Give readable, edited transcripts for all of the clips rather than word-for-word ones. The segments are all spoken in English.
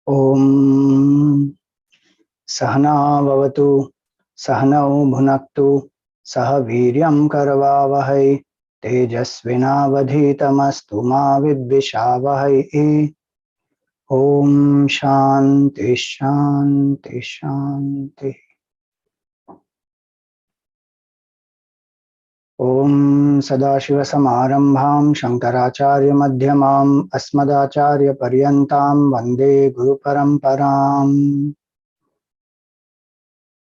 Om Sahana Bhavatu Sahanau Bhunaktu Saha Viryam Karavavahai Tejasvinavadhitamastu ma vidvishavahai. Om Shanti Shanti Shanti. Om Sadashiva Samarambham Shankaracharya Madhyamam Asmadacharya Paryantam Vande Guru Paramparam.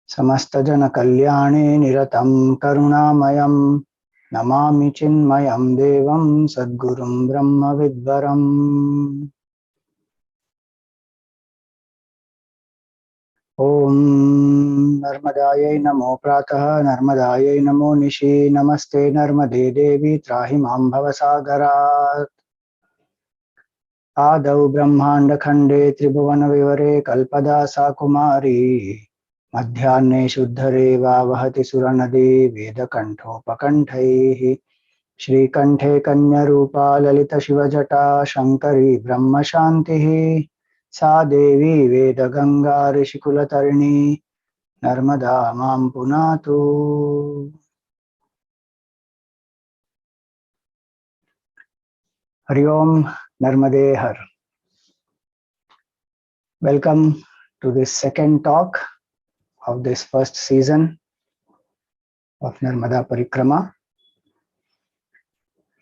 Samastajana Kalyane Niratam Karunamayam Namami Chinmayam Devam Sadgurum Brahma Vidvaram. Om Narmadayai Namo Pratah Narmadayai Namo Nishi Namaste Narmade Devi Trahimam Bhavasagarat. Adau Brahmanda Khande Tribhuvana Vivare Kalpadasa Kumari Madhyane Shuddhare Vavahati Suranadi Vedakanthopakanthaihi Shri Kanthe Kanya Rupa Lalita Shivajata Shankari Brahma Shantihi Sa Devi Veda Ganga Rishikula Tarini Narmada Mam Punatu. Hari Om Narmade Har. Welcome to this second talk of this first season of Narmada Parikrama.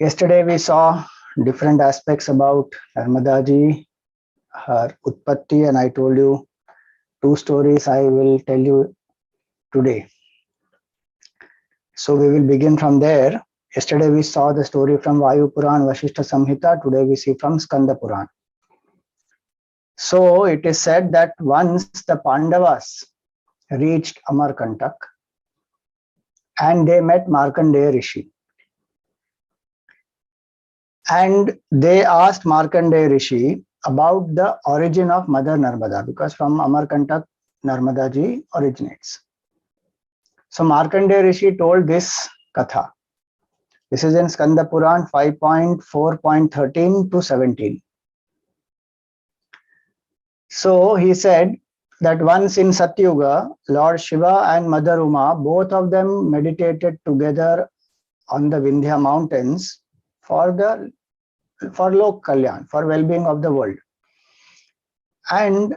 Yesterday we saw different aspects about Narmada ji, her Utpatti, and I told you two stories I will tell you today. So we will begin from there. Yesterday we saw the story from Vayu Puran, Vashishta Samhita. Today we see from Skanda Puran. So it is said that once the Pandavas reached Amarkantak and they met Markandeya Rishi. And they asked Markandeya Rishi about the origin of Mother Narmada, because from Amarkantak Narmada ji originates. So Markandeya Rishi told this katha. This is in Skanda Puran 5.4.13 to 17. So he said that once in Satyuga, Lord Shiva and Mother Uma, both of them meditated together on the Vindhya mountains for Lok Kalyan, for well-being of the world. And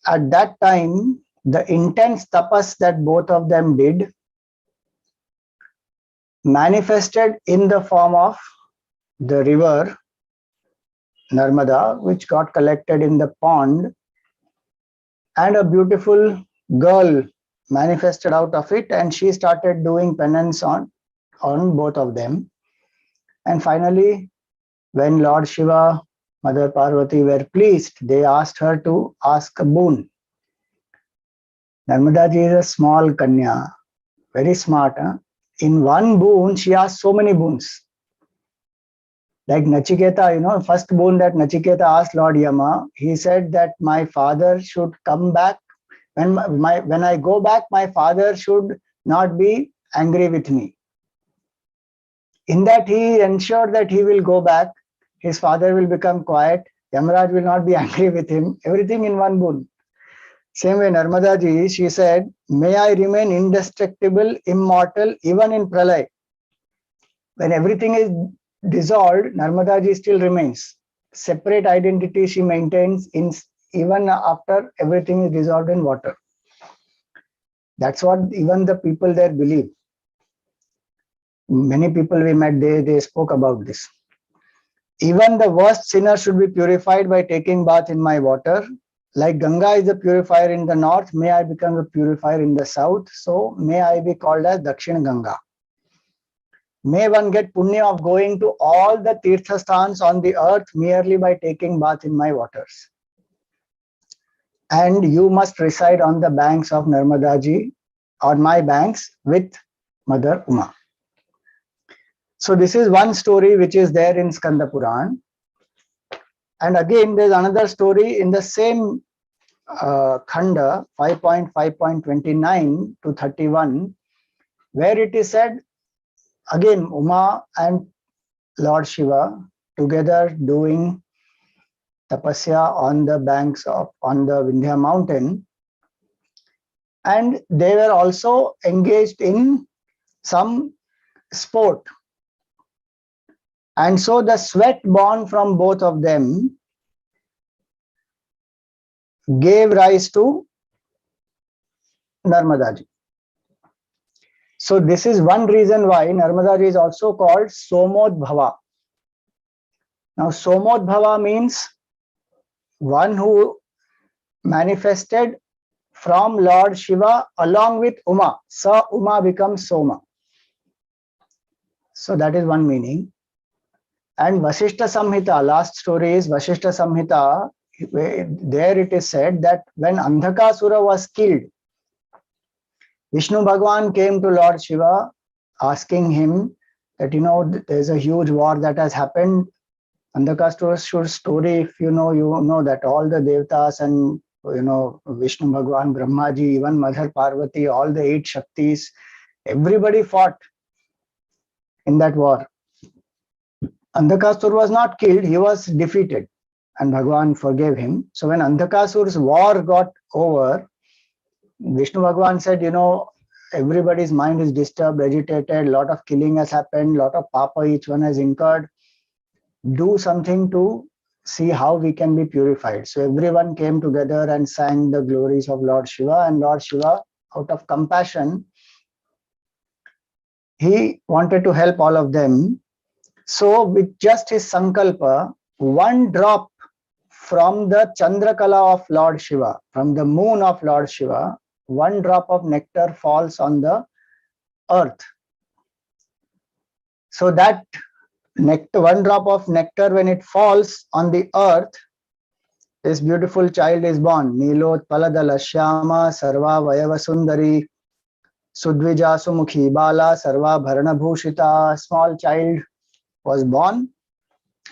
at that time, the intense tapas that both of them did manifested in the form of the river Narmada, which got collected in the pond, and a beautiful girl manifested out of it, and she started doing penance on both of them. And finally, when Lord Shiva, Mother Parvati were pleased, they asked her to ask a boon. Narmada ji is a small Kanya, very smart. In one boon, she asked so many boons. Like Nachiketa, first boon that Nachiketa asked Lord Yama, he said that my father should come back. When I go back, my father should not be angry with me. In that he ensured that he will go back. His father will become quiet. Yamaraj will not be angry with him. Everything in one boon. Same way Narmada ji, she said, may I remain indestructible, immortal, even in Pralay. When everything is dissolved, Narmada ji still remains. Separate identity she maintains even after everything is dissolved in water. That's what even the people there believe. Many people we met, they spoke about this. Even the worst sinner should be purified by taking bath in my water. Like Ganga is a purifier in the north, may I become a purifier in the south. So may I be called as Dakshin Ganga. May one get punya of going to all the tirthasthans on the earth merely by taking bath in my waters. And you must reside on the banks of Narmada ji, on my banks with Mother Uma. So this is one story which is there in Skanda Puran. And again, there's another story in the same Khanda 5.5.29 to 31, where it is said, again, Uma and Lord Shiva together doing tapasya on the Vindhya mountain, and they were also engaged in some sport. And so the sweat born from both of them gave rise to Narmada ji. So this is one reason why Narmada ji is also called Somodbhava. Now Somodbhava means one who manifested from Lord Shiva along with Uma. Sa Uma becomes Soma. So that is one meaning. And Vasishta Samhita, last story is Vasishta Samhita. There it is said that when Andhakasura was killed, Vishnu Bhagwan came to Lord Shiva asking him that, there's a huge war that has happened. Andhakasura's story, if you know that all the Devtas and, Vishnu Bhagwan, Brahmaji, even Mother Parvati, all the 8 Shaktis, everybody fought in that war. Andhakasura was not killed, he was defeated, and Bhagwan forgave him. So when Andhakasura's war got over, Vishnu Bhagwan said, everybody's mind is disturbed, agitated, a lot of killing has happened, lot of papa each one has incurred. Do something to see how we can be purified. So everyone came together and sang the glories of Lord Shiva, and Lord Shiva, out of compassion, he wanted to help all of them. So with just his sankalpa, one drop from the Chandrakala of Lord Shiva, from the moon of Lord Shiva, one drop of nectar falls on the earth. So that nectar, one drop of nectar, when it falls on the earth, this beautiful child is born. Nilot Paladala Shyama Sarva Vayava Sundari Sudvija Sumukhi Bala Sarva Bharana Bhushita. Small child was born,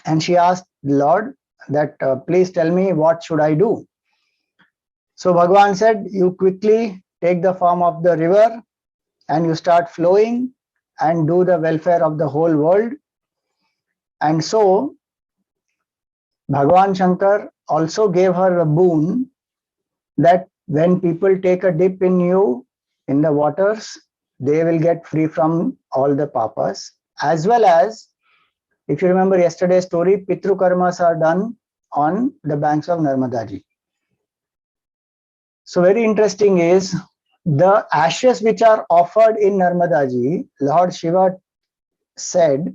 and she asked Lord that please tell me, what should I do? So Bhagwan said, you quickly take the form of the river and you start flowing and do the welfare of the whole world. And so Bhagwan Shankar also gave her a boon that when people take a dip in you in the waters, they will get free from all the papas. As well as, if you remember yesterday's story, Pitru Karmas are done on the banks of Narmada ji. So very interesting is the ashes which are offered in Narmada ji, Lord Shiva said,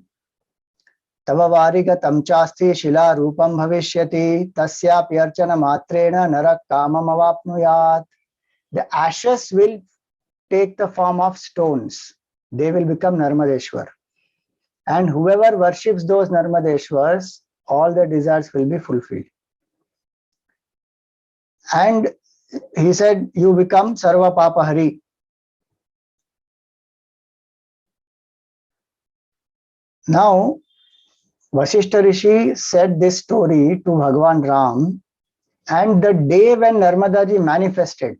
Tava varigatam chasti shila rupam bhavishyati tasya pyarchana matrena narak kamam avapnuyat. The ashes will take the form of stones. They will become Narmadeshwar. And whoever worships those Narmadeshwars, all their desires will be fulfilled. And he said, you become Sarva Papa Hari. Now, Vasishta Rishi said this story to Bhagwan Ram, and the day when Narmada ji manifested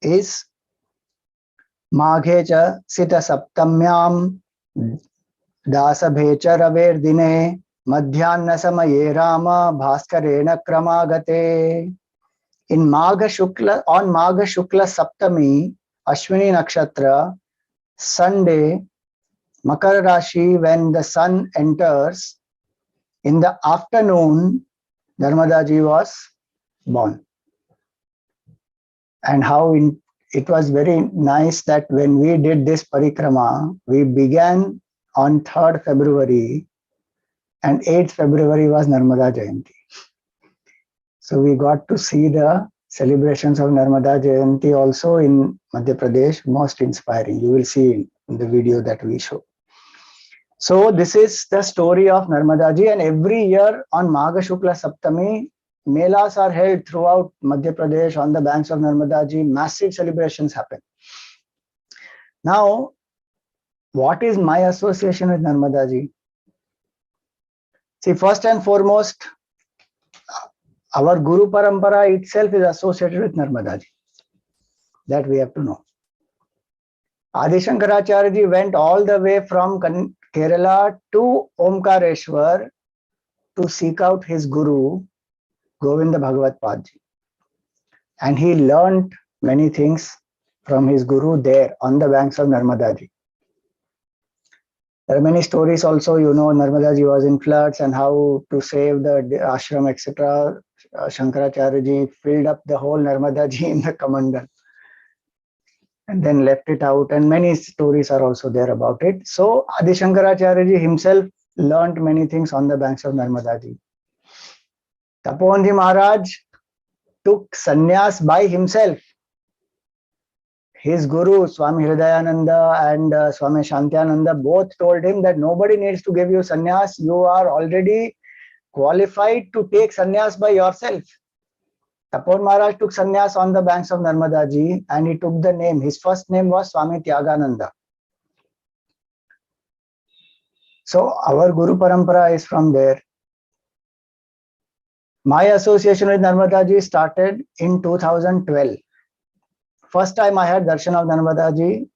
is Maghecha Sita Saptamyam Dasabhecha Raver Dine Madhyanna Samaye Rama Bhaskarena Kramagate. In Magha Shukla, on Magha Shukla Saptami, Ashwini Nakshatra, Sunday, Makar Rashi, when the sun enters, in the afternoon, Narmada ji was born. And how it was very nice that when we did this parikrama, we began on 3rd February and 8th February was Narmada Jayanti. So we got to see the celebrations of Narmada Jayanti also in Madhya Pradesh, most inspiring. You will see in the video that we show. So this is the story of Narmada ji, and every year on Magha Shukla Saptami, melas are held throughout Madhya Pradesh on the banks of Narmada ji. Massive celebrations happen. Now, what is my association with Narmada ji? See, first and foremost, our Guru Parampara itself is associated with Narmada ji. That we have to know. Adi Shankaracharya ji went all the way from Kerala to Omkareshwar to seek out his guru, Govinda Bhagavat Padji. And he learned many things from his guru there on the banks of Narmada Ji. There are many stories also, Narmada Ji was in floods and how to save the ashram, etc. Shankaracharya Ji filled up the whole Narmada Ji in the Kamandan and then left it out, and many stories are also there about it. So Adi Shankaracharya Ji himself learned many things on the banks of Narmada Ji. Tapobanji Maharaj took sannyas by himself. His guru, Swami Hridayananda and Swami Shantyananda, both told him that nobody needs to give you sannyas. You are already qualified to take sannyas by yourself. Tapoban Maharaj took sannyas on the banks of Narmada Ji, and he took the name. His first name was Swami Tyagananda. So our Guru Parampara is from there. My association with Narmada Ji started in 2012. First time I had darshan of Narmada Ji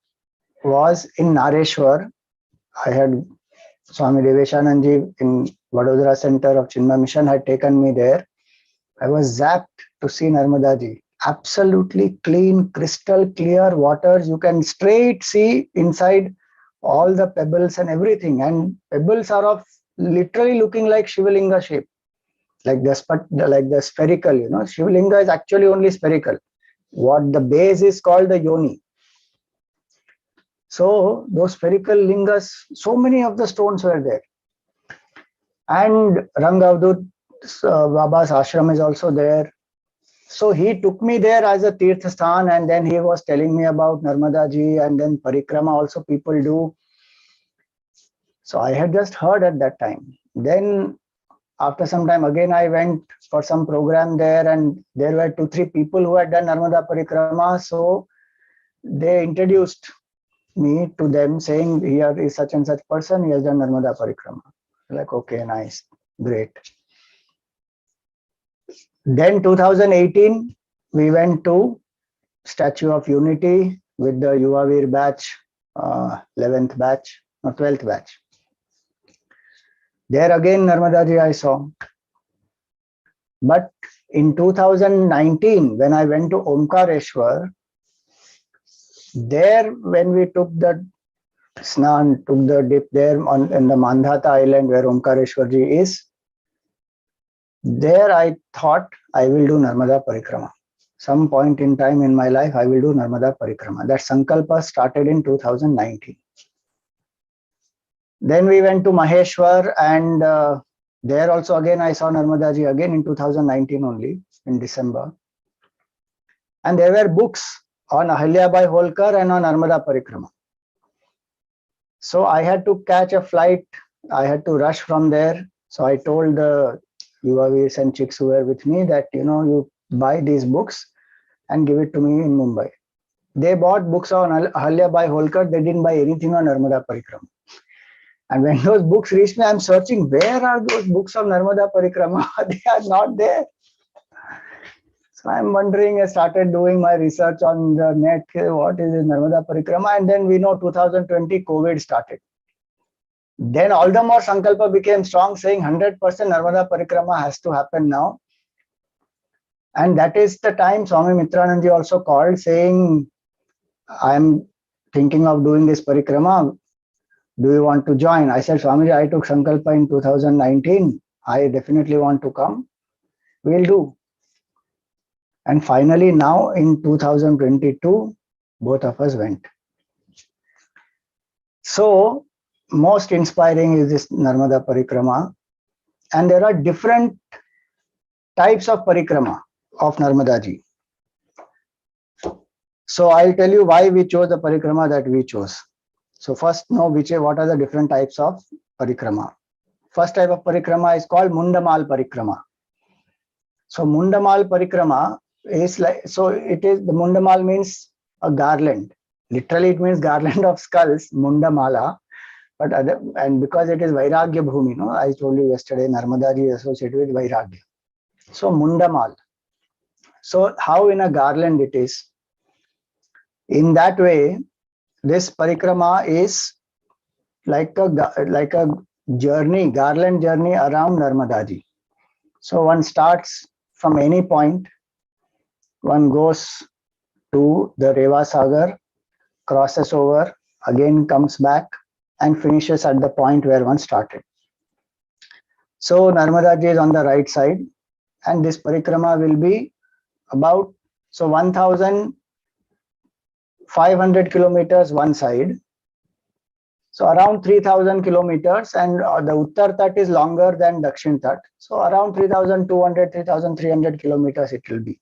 was in Nareshwar. I had Swami Deveshanand Ji in Vadodara Center of Chinmay Mission had taken me there. I was zapped to see Narmada Ji. Absolutely clean, crystal clear waters. You can straight see inside all the pebbles and everything. And pebbles are of literally looking like Shivalinga shape, like the spherical. Shivalinga is actually only spherical. What the base is called the yoni. So those spherical lingas, so many of the stones were there. And Rangavdut Baba's ashram is also there. So he took me there as a Tirth Sthan, and then he was telling me about Narmada Ji, and then Parikrama also people do. So I had just heard at that time. Then after some time again I went for some program there, and there were 2-3 people who had done Narmada Parikrama. So they introduced me to them saying, here is such and such person, he has done Narmada Parikrama. Like, okay, nice, great. Then 2018, we went to Statue of Unity with the Yuvavir batch, 11th batch, or 12th batch. There again, Narmada Ji I saw. But in 2019, when I went to Omkareshwar, there when we took the snan, took the dip there in the Mandhata island where Omkareshwar Ji is, there I thought I will do Narmada Parikrama. Some point in time in my life, I will do Narmada Parikrama. That Sankalpa started in 2019. Then we went to Maheshwar, and there also again I saw Narmada Ji again in 2019 only, in December. And there were books on Ahilyabai Holkar and on Narmada Parikrama. So I had to catch a flight. I had to rush from there. So I told the Yuvavirs and chicks who were with me that, you buy these books and give it to me in Mumbai. They bought books on Ahilyabai Holkar. They didn't buy anything on Narmada Parikrama. And when those books reached me, I'm searching, where are those books of Narmada Parikrama? They are not there. So I'm wondering, I started doing my research on the net, what is Narmada Parikrama? And then we know 2020 COVID started. Then all the more Sankalpa became strong, saying 100% Narmada Parikrama has to happen now. And that is the time Swami Mitranand Ji also called, saying, I'm thinking of doing this Parikrama. Do you want to join? I said, Swamiji, I took Sankalpa in 2019. I definitely want to come. We'll do. And finally, now in 2022, both of us went. So, most inspiring is this Narmada Parikrama. And there are different types of Parikrama of Narmada Ji. So, I'll tell you why we chose the Parikrama that we chose. So, first know what are the different types of Parikrama. First type of Parikrama is called Mundamal Parikrama. So, Mundamal Parikrama is like, so it is, the Mundamal means a garland. Literally, it means garland of skulls, Mundamala. But and because it is Vairagya Bhumi, I told you yesterday, Narmada Ji is associated with Vairagya. So, Mundamal. So, how in a garland it is? In that way, this Parikrama is like a journey, garland journey around Narmada Ji. So one starts from any point, one goes to the Reva Sagar, crosses over, again comes back and finishes at the point where one started. So Narmada Ji is on the right side, and this parikrama will be about 1,500 kilometers one side. So around 3,000 kilometers, and the Uttar Tat is longer than Dakshin Tat. So around 3,200, 3,300 kilometers it will be.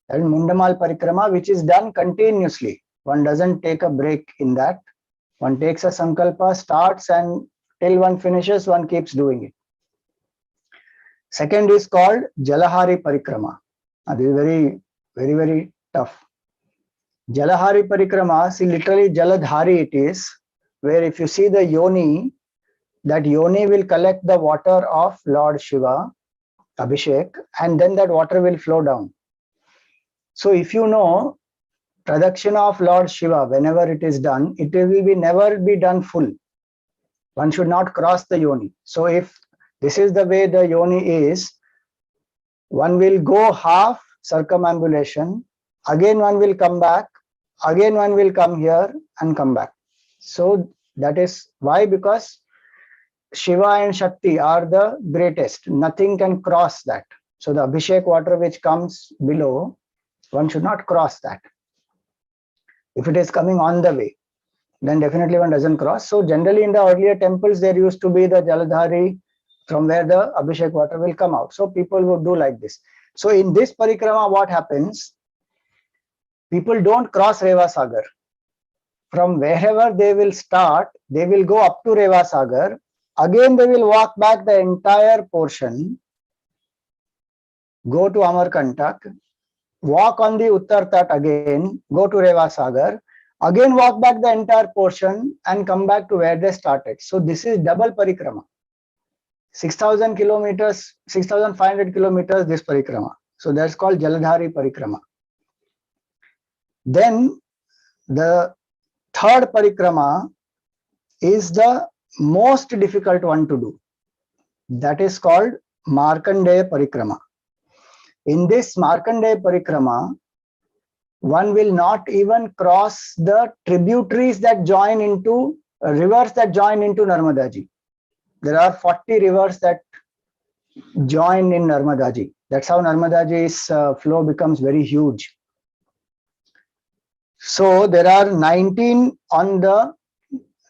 That is Mundamal Parikrama, which is done continuously. One doesn't take a break in that. One takes a sankalpa, starts, and till one finishes, one keeps doing it. Second is called Jalahari Parikrama. This is very, very, very tough. Jalahari Parikrama, see, literally Jaladhari it is, where if you see the yoni, that yoni will collect the water of Lord Shiva, Abhishek, and then that water will flow down. So if you know, Pradakshina of Lord Shiva, whenever it is done, it will be never be done full. One should not cross the yoni. So if this is the way the yoni is, one will go half circumambulation, again one will come back, again one will come here and come back. So that is why, because Shiva and Shakti are the greatest. Nothing can cross that. So the Abhishek water which comes below, one should not cross that. If it is coming on the way, then definitely one doesn't cross. So generally in the earlier temples, there used to be the Jaladhari from where the Abhishek water will come out. So people would do like this. So in this parikrama, what happens? People don't cross Reva Sagar. From wherever they will start, they will go up to Reva Sagar. Again, they will walk back the entire portion, go to Amarkantak, walk on the Uttar Tat again, go to Reva Sagar, again walk back the entire portion and come back to where they started. So this is double parikrama. 6,000 kilometers, 6,500 kilometers this parikrama. So that's called Jaladhari Parikrama. Then the third parikrama is the most difficult one to do. That is called Markandeya Parikrama. In this Markandeya Parikrama, one will not even cross the tributaries that join into rivers that join into Narmada Ji. There are 40 rivers that join in Narmada Ji. That's how Narmada Ji's flow becomes very huge. So there are 19 on the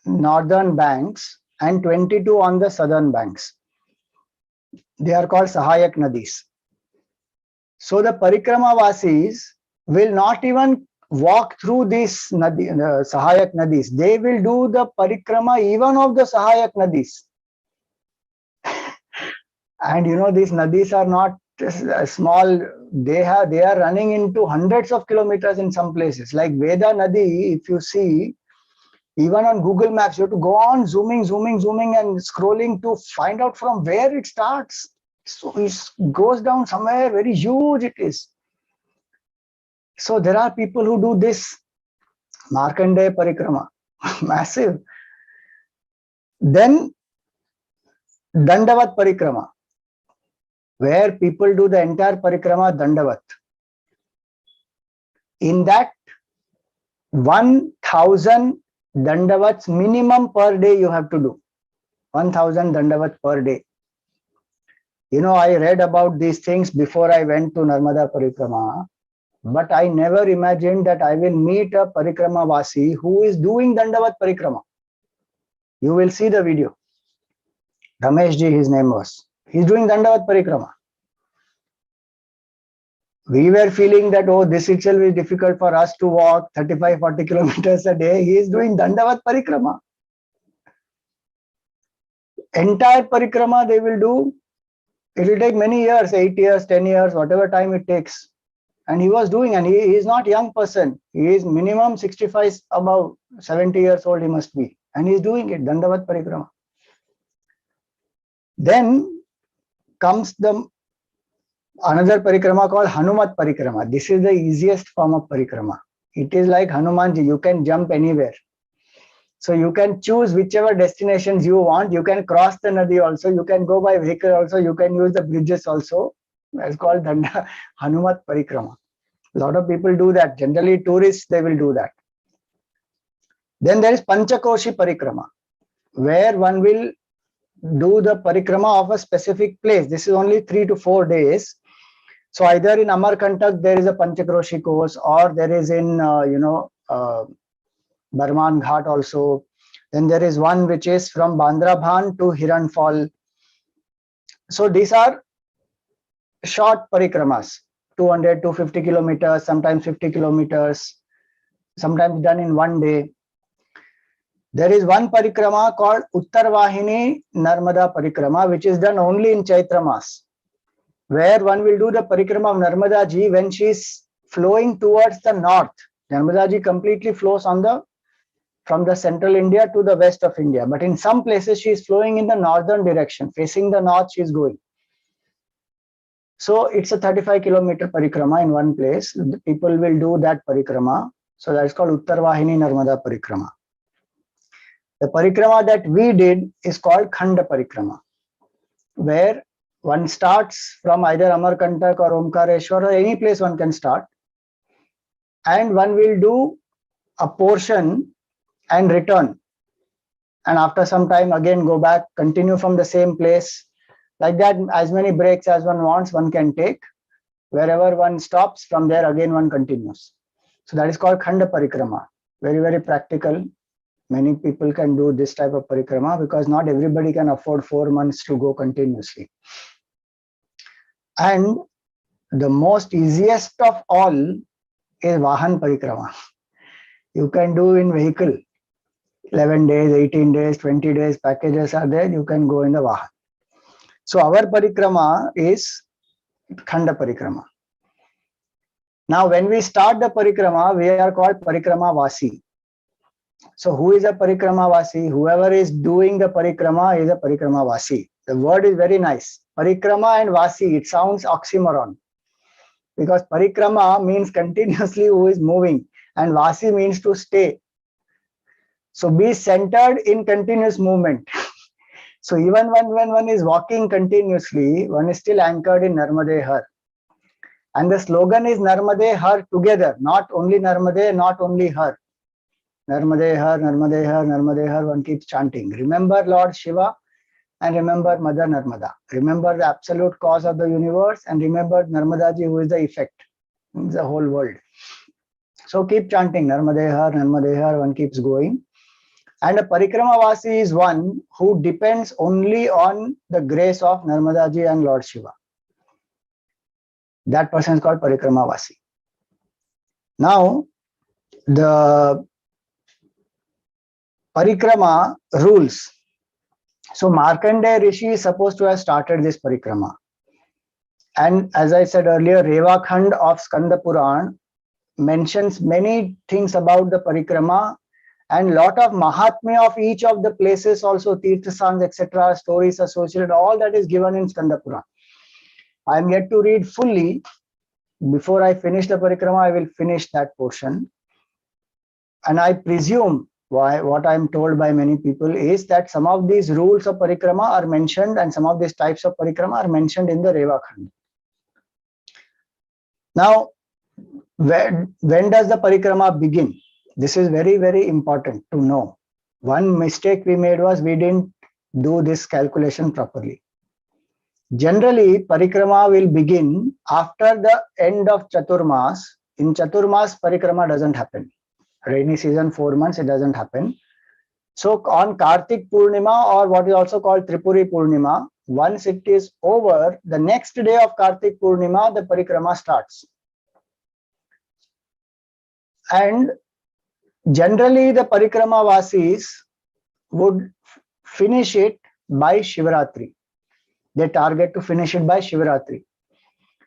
northern banks and 22 on the southern banks. They are called Sahayak Nadis. So the Parikrama Vasis will not even walk through these Sahayak Nadis. They will do the Parikrama even of the Sahayak Nadis. And you know, these Nadis are not small. They are running into hundreds of kilometers in some places. Like Veda Nadi, if you see, even on Google Maps, you have to go on zooming and scrolling to find out from where it starts. So it goes down somewhere very huge it is. So there are people who do this Markandeya Parikrama, massive. Then Dandavat Parikrama, where people do the entire Parikrama Dandavat. In that, 1,000 Dandavats minimum per day you have to do. 1,000 Dandavats per day. You know, I read about these things before I went to Narmada Parikrama, but I never imagined that I will meet a Parikrama Vasi who is doing Dandavat Parikrama. You will see the video. Ramesh ji, his name was. He's doing Dandavat Parikrama. We were feeling that, oh, this itself is difficult for us to walk 35-40 kilometers a day. He is doing Dandavat Parikrama. Entire Parikrama they will do. It will take many years, 8 years, 10 years, whatever time it takes. And he was doing, and he is not a young person. He is minimum 65, about 70 years old he must be. And he is doing it, Dandavat Parikrama. Then comes the another parikrama called Hanumat Parikrama. This is the easiest form of parikrama. It is like Hanumanji, you can jump anywhere. So you can choose whichever destinations you want. You can cross the Nadi also. You can go by vehicle also. You can use the bridges also. It's called Danda Hanumat Parikrama. A lot of people do that. Generally, tourists, they will do that. Then there is Panchakoshi Parikrama, where one will do the parikrama of a specific place. This is only 3 to 4 days. So either in Amarkantak there is a Panchakroshi course, or there is in Barman Ghat also. Then there is one which is from Bandra Bhan to Hiran Fall. So these are short parikramas, 200, 250 kilometers, sometimes 50 kilometers, sometimes done in one day. There is one parikrama called Uttarvahini Narmada Parikrama, which is done only in Chaitra Mas, where one will do the parikrama of Narmada ji when she is flowing towards the north. Narmada ji completely flows from the central India to the west of India, but in some places she is flowing in the northern direction, facing the north she is going. So it's a 35-kilometer parikrama in one place. The people will do that parikrama. So that is called Uttarvahini Narmada Parikrama. The parikrama that we did is called Khanda Parikrama, where one starts from either Amarkantak or Omkareshwar or any place one can start, and one will do a portion and return, and after some time again go back, continue from the same place. Like that, as many breaks as one wants, one can take. Wherever one stops, from there again one continues. So that is called Khanda Parikrama. Very, very practical. Many people can do this type of parikrama because not everybody can afford 4 months to go continuously. And the most easiest of all is Vahan Parikrama. You can do in vehicle. 11 days, 18 days, 20 days, packages are there. You can go in the Vahan. So our parikrama is Khanda Parikrama. Now when we start the parikrama, we are called Parikrama Vasi. So who is a Parikrama Vasi? Whoever is doing the parikrama is a Parikrama Vasi. The word is very nice. Parikrama and Vasi, it sounds oxymoron. Because Parikrama means continuously who is moving, and Vasi means to stay. So be centered in continuous movement. So even when one is walking continuously, one is still anchored in Narmade Har. And the slogan is Narmade Har together, not only Narmade, not only Har. Narmade Har, Narmade Har, Narmade Har, one keeps chanting. Remember Lord Shiva and remember Mother Narmada. Remember the absolute cause of the universe and remember Narmada ji who is the effect. It's the whole world. So keep chanting Narmade Har, one keeps going. And a Parikrama Vasi is one who depends only on the grace of Narmada ji and Lord Shiva. That person is called Parikrama Vasi. Now, the Parikrama rules. So Markandeya Rishi is supposed to have started this Parikrama. And as I said earlier, Revakhand of Skanda Puran mentions many things about the Parikrama and lot of Mahatmya of each of the places, also Tirthasans, etc., stories associated, all that is given in Skanda Puran. I am yet to read fully. Before I finish the Parikrama, I will finish that portion. And I presume what I am told by many people is that some of these rules of Parikrama are mentioned and some of these types of Parikrama are mentioned in the Revakhand. Now, when does the Parikrama begin? This is very, very important to know. One mistake we made was we didn't do this calculation properly. Generally, Parikrama will begin after the end of Chaturmas. In Chaturmas, Parikrama doesn't happen. Rainy season, 4 months, it doesn't happen. So on Kartik Purnima, or what is also called Tripuri Purnima, once it is over, the next day of Kartik Purnima, the Parikrama starts. And generally, the Parikrama Vasis would finish it by Shivaratri. They target to finish it by Shivaratri.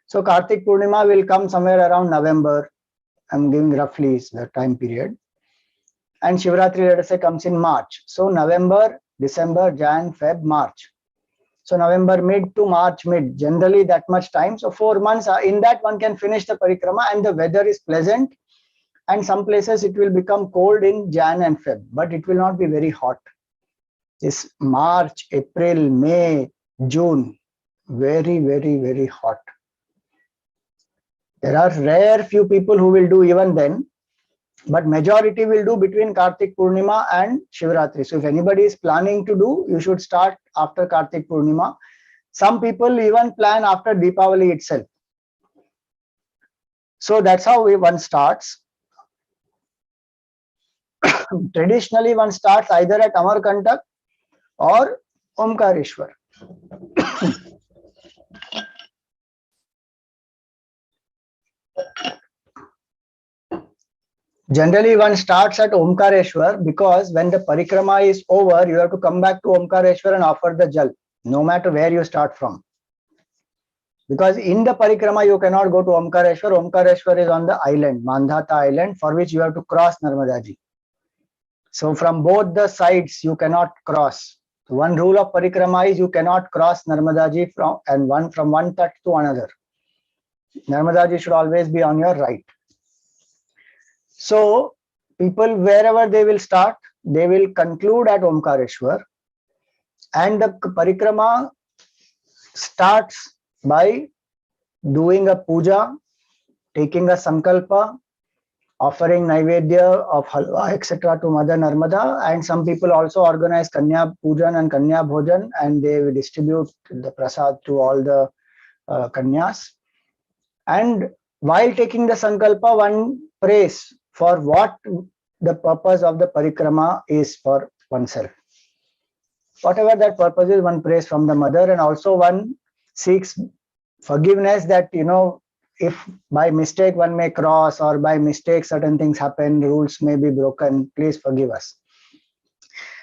So Kartik Purnima will come somewhere around November. I'm giving roughly the time period. And Shivaratri, let us say, comes in March. So November, December, Jan, Feb, March. So November mid to March mid, generally that much time. So 4 months, in that one can finish the Parikrama and the weather is pleasant. and some places it will become cold in Jan and Feb, but it will not be very hot. This March, April, May, June, very, very, very hot. There are rare few people who will do even then, but majority will do between Kartik Purnima and Shivratri. So if anybody is planning to do, you should start after Kartik Purnima. Some people even plan after Deepavali itself. So that's how one starts. Traditionally, one starts either at Amarkantak or Omkareshwar. Generally, one starts at Omkareshwar because when the parikrama is over, you have to come back to Omkareshwar and offer the jal, no matter where you start from. Because in the parikrama, you cannot go to Omkareshwar. Omkareshwar is on the island, Mandhata island, for which you have to cross Narmada Ji. So from both the sides, you cannot cross. One rule of parikrama is you cannot cross Narmada Ji from one tat to another. Narmada Ji should always be on your right. So people, wherever they will start, they will conclude at Omkareshwar, and the parikrama starts by doing a puja, taking a sankalpa, offering naivedya of halwa, etc. to Mother Narmada, and some people also organize Kanya Pujan and Kanya Bhojan, and they will distribute the prasad to all the Kanyas. And while taking the sankalpa, one prays for what the purpose of the parikrama is for oneself. Whatever that purpose is, one prays from the mother, and also one seeks forgiveness that, if by mistake one may cross, or by mistake certain things happen, rules may be broken, please forgive us.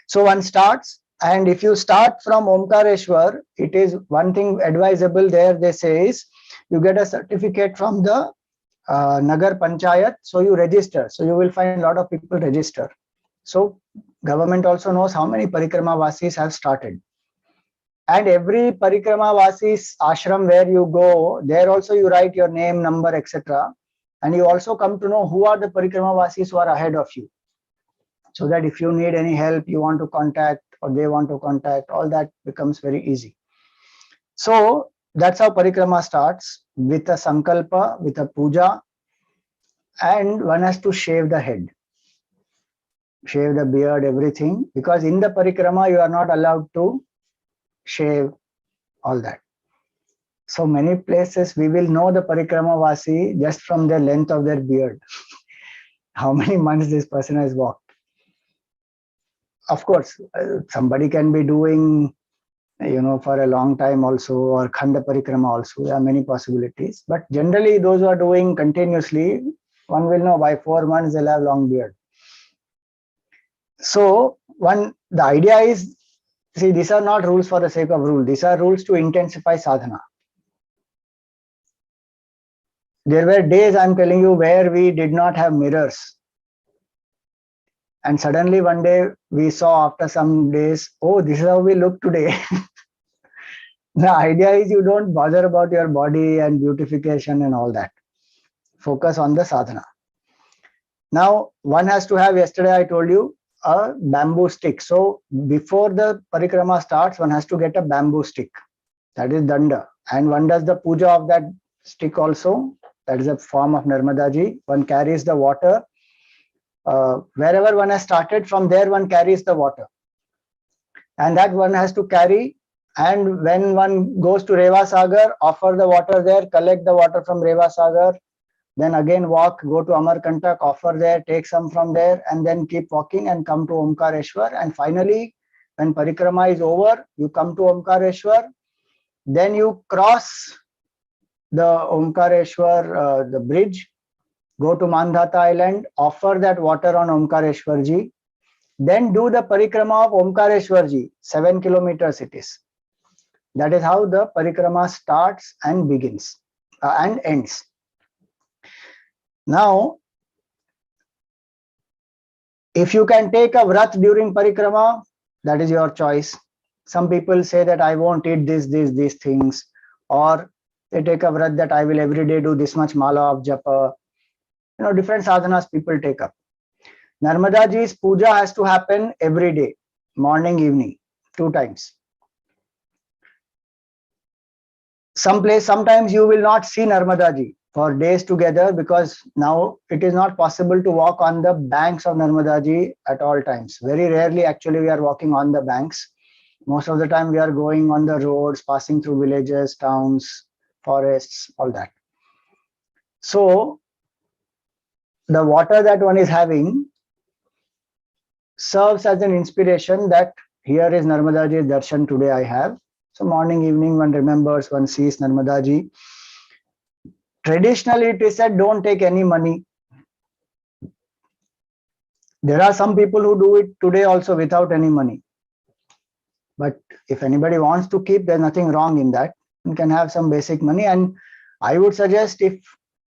So one starts, and if you start from Omkareshwar, it is one thing advisable there, they say, is you get a certificate from the Nagar Panchayat, so you register. So you will find a lot of people register. So government also knows how many Parikrama Vasis have started. And every Parikrama Vasis ashram where you go, there also you write your name, number, etc. And you also come to know who are the Parikrama Vasis who are ahead of you. So that if you need any help, you want to contact, or they want to contact, all that becomes very easy. So that's how Parikrama starts, with a sankalpa, with a puja, and one has to shave the head, shave the beard, everything, because in the Parikrama you are not allowed to shave all that. So many places we will know the Parikrama Vasi just from the length of their beard, how many months this person has walked. Of course, somebody can be doing for a long time also, or Khanda Parikrama also. There are many possibilities. But generally, those who are doing continuously, one will know by 4 months they'll have long beard. So the idea is, see, these are not rules for the sake of rule. These are rules to intensify sadhana. There were days, I'm telling you, where we did not have mirrors. And suddenly one day we saw, after some days, oh, this is how we look today. The idea is you don't bother about your body and beautification and all that. Focus on the sadhana. Now, one has to have, yesterday I told you, a bamboo stick. So before the parikrama starts, one has to get a bamboo stick. That is danda. And one does the puja of that stick also. That is a form of Narmada Ji. One carries the water. Wherever one has started, from there one carries the water. And that one has to carry. And when one goes to Reva Sagar, offer the water there, collect the water from Reva Sagar, then again walk, go to Amarkantak, offer there, take some from there, and then keep walking and come to Omkareshwar. And finally, when parikrama is over, you come to Omkareshwar, then you cross the Omkareshwar, the bridge, go to Mandhata Island, offer that water on Omkareshwar Ji, then do the parikrama of Omkareshwar Ji, 7 kilometers it is. That is how the parikrama starts and begins and ends. Now, if you can take a vrat during parikrama, that is your choice. Some people say that I won't eat these things, or they take a vrat that I will every day do this much mala of japa. different sadhanas people take up. Narmada Ji's puja has to happen every day, morning, evening, 2 times. Sometimes you will not see Narmada Ji for days together, because now it is not possible to walk on the banks of Narmada Ji at all times. Very rarely actually we are walking on the banks. Most of the time we are going on the roads, passing through villages, towns, forests, all that. So the water that one is having serves as an inspiration that here is Narmada Ji darshan today I have. So morning, evening, one remembers, one sees Narmada Ji. Traditionally, it is said, don't take any money. There are some people who do it today also without any money. But if anybody wants to keep, there's nothing wrong in that. One can have some basic money. And I would suggest, if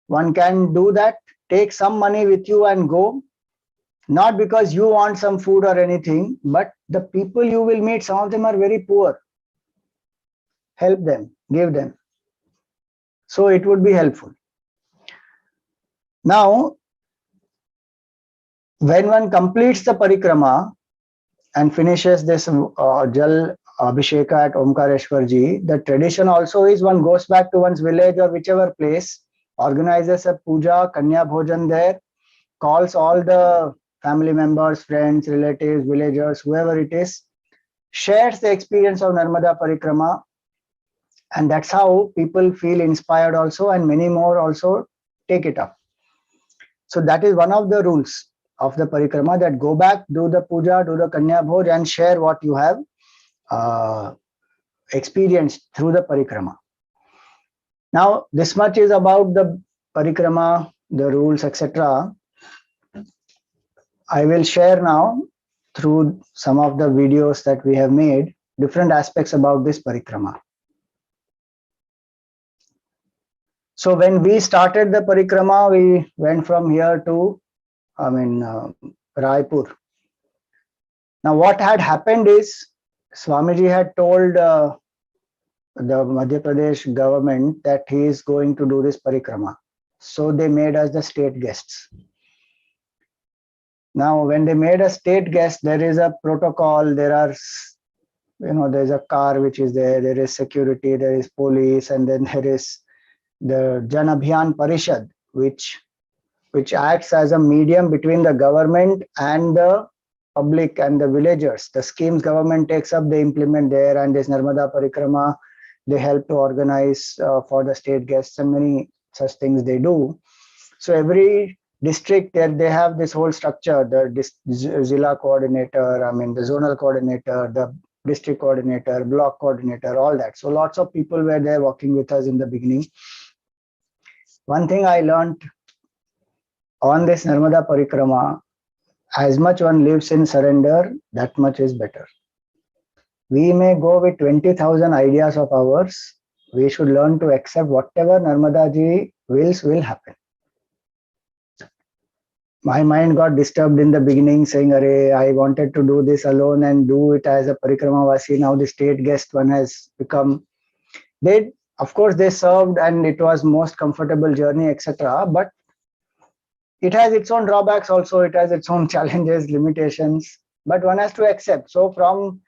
one can do that, take some money with you and go. Not because you want some food or anything, but the people you will meet, some of them are very poor. Help them, give them. So it would be helpful. Now, when one completes the parikrama and finishes this Jal Abhisheka at Omkareshwar Ji, the tradition also is one goes back to one's village or whichever place, organizes a puja, Kanya Bhojan there, calls all the family members, friends, relatives, villagers, whoever it is, shares the experience of Narmada Parikrama, and that's how people feel inspired also, and many more also take it up. So that is one of the rules of the parikrama, that go back, do the puja, do the Kanya Bhoj, and share what you have experienced through the parikrama. Now, this much is about the parikrama, the rules, etc. I will share now, through some of the videos that we have made, different aspects about this parikrama. So when we started the parikrama, we went from here to Raipur. Now what had happened is, Swamiji had told the Madhya Pradesh government that he is going to do this parikrama. So they made us the state guests. Now when they made us state guests, there is a protocol, there are, there's a car which is there, there is security, there is police, and then there is the Jan Abhiyan Parishad, which acts as a medium between the government and the public and the villagers. The schemes government takes up, they implement there, and this Narmada Parikrama, they help to organize for the state guests, and many such things they do. So every district there, they have this whole structure, the Zilla coordinator, the zonal coordinator, the district coordinator, block coordinator, all that. So lots of people were there working with us in the beginning. One thing I learned on this Narmada Parikrama, as much one lives in surrender, that much is better. We may go with 20,000 ideas of ours. We should learn to accept whatever Narmada Ji wills will happen. My mind got disturbed in the beginning, saying, "Arey, I wanted to do this alone and do it as a Parikrama Vasi. Now the state guest one has become." Of course, they served, and it was most comfortable journey, etc. But it has its own drawbacks also. It has its own challenges, limitations. But one has to accept. So from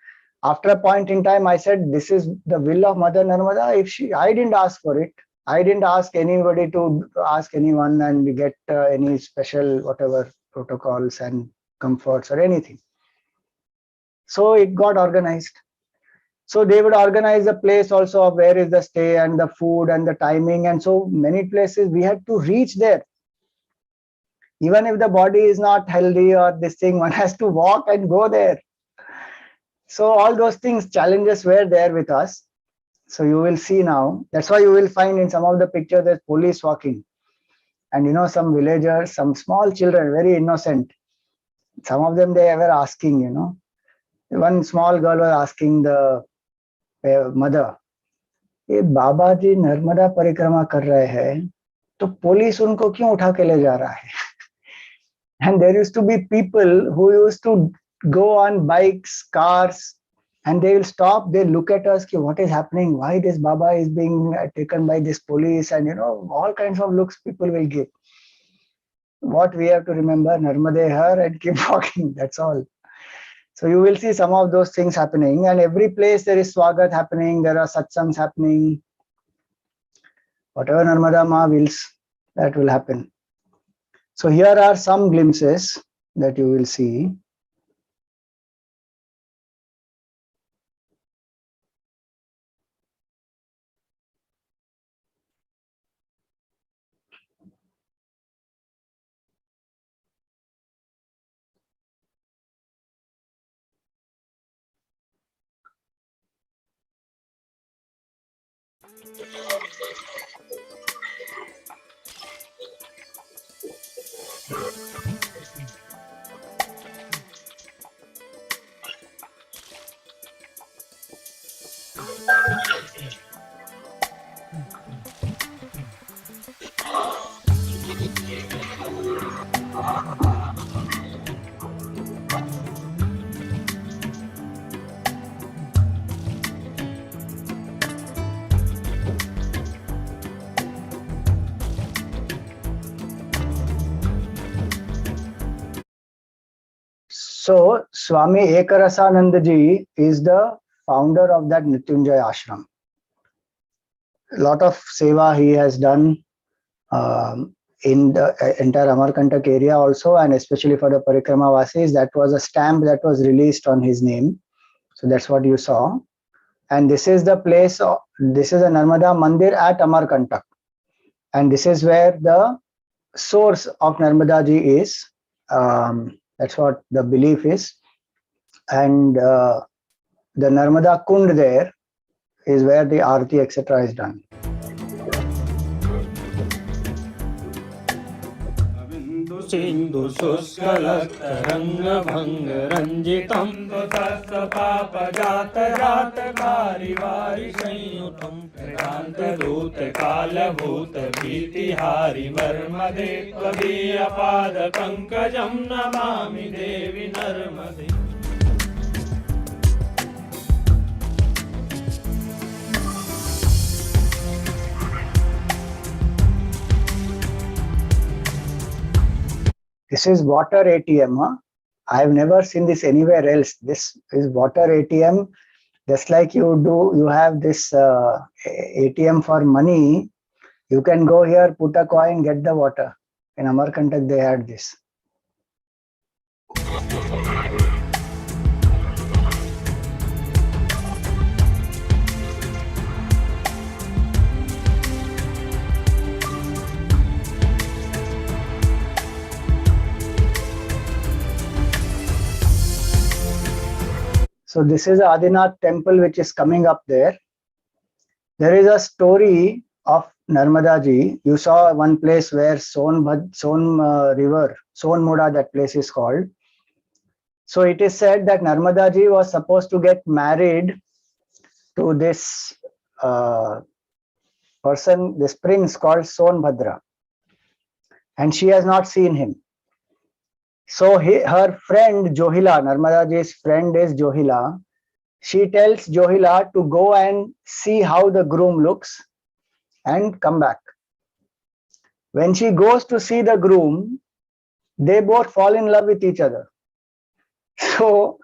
after a point in time, I said, this is the will of Mother Narmada. I didn't ask for it. I didn't ask anybody to ask anyone and get any special whatever protocols and comforts or anything. So it got organized. So they would organize the place also of where is the stay and the food and the timing. And so many places we had to reach there. Even if the body is not healthy or this thing, one has to walk and go there. So all those things, challenges were there with us. So you will see now. That's why you will find in some of the pictures there's police walking. And some villagers, some small children, very innocent. Some of them, they were asking, One small girl was asking the mother, "ये बाबा जी नर्मदा परिक्रमा कर रहे हैं, तो police उनको क्यों उठा के ले जा रहा है?" And there used to be people who used to go on bikes, cars, and they will stop, they look at us, what is happening, why this Baba is being taken by this police, and all kinds of looks people will give. what we have to remember, Narmade Har, and keep walking. That's all. So you will see some of those things happening, and every place there is Swagat happening, there are satsangs happening. Whatever Narmada Ma wills, that will happen. So here are some glimpses that you will see. So Swami Ekarasanand ji is the founder of that Nityunjay ashram. A lot of seva he has done in the entire Amarkantak area also, and especially for the Parikrama Vasis. That was a stamp that was released on his name. So that's what you saw. And this is the place, this is a Narmada Mandir at Amarkantak. And this is where the source of Narmada ji is. That's what the belief is. And the Narmada Kund there is where the Aarti, etc. is done. Sindhu शुष्कलस्तरंग भंग रंजितम पाप जात जात कारी वारि संयुतम क्रांत दूत काल भूत भीतिहारि वर्मदे त्वदीय पाद पंकजं नमामि देवी नर्मदे. This is water ATM. I have never seen this anywhere else. This is water ATM. Just like you have this ATM for money. You can go here, put a coin, get the water. In Amarkantak, they had this. So this is the Adinath temple which is coming up there. There is a story of Narmada ji. You saw one place where Son river, Son Moda, that place is called. So it is said that Narmada ji was supposed to get married to this person, this prince called Sonbhadra. And she has not seen him. So her friend Johila, Narmada ji's friend is Johila. She tells Johila to go and see how the groom looks and come back. When she goes to see the groom, they both fall in love with each other. So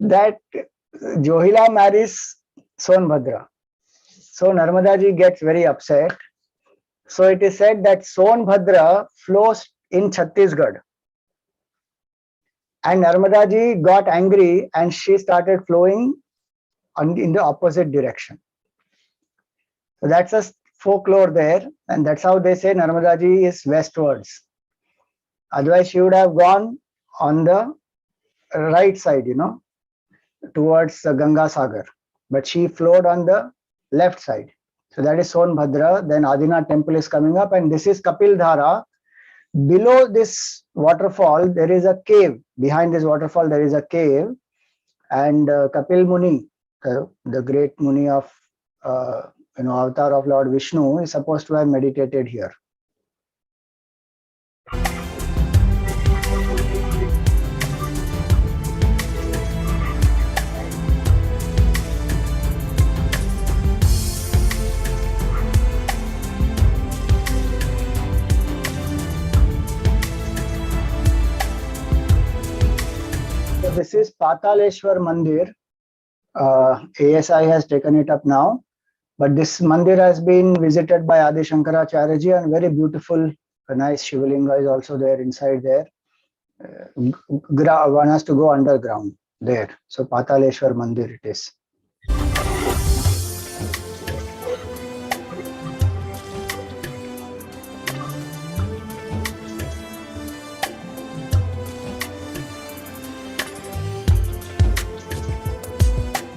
that Johila marries Sonbhadra. So Narmada ji gets very upset. So it is said that Sonbhadra flows in Chhattisgarh. And Narmada ji got angry and she started flowing in the opposite direction. So that's a folklore there, and that's how they say Narmada ji is westwards. Otherwise, she would have gone on the right side, towards the Ganga Sagar. But she flowed on the left side. So that is Sonbhadra. Then Adinath temple is coming up, and this is Kapil Dhara. Below this waterfall, there is a cave. Behind this waterfall, there is a cave. And Kapil Muni, the great Muni of, avatar of Lord Vishnu, is supposed to have meditated here. this is Pataleshwar Mandir. ASI has taken it up now. But this mandir has been visited by Adi Shankaracharya ji, and very beautiful, a nice Shivalinga is also there inside there. One has to go underground there. So Pataleshwar Mandir it is.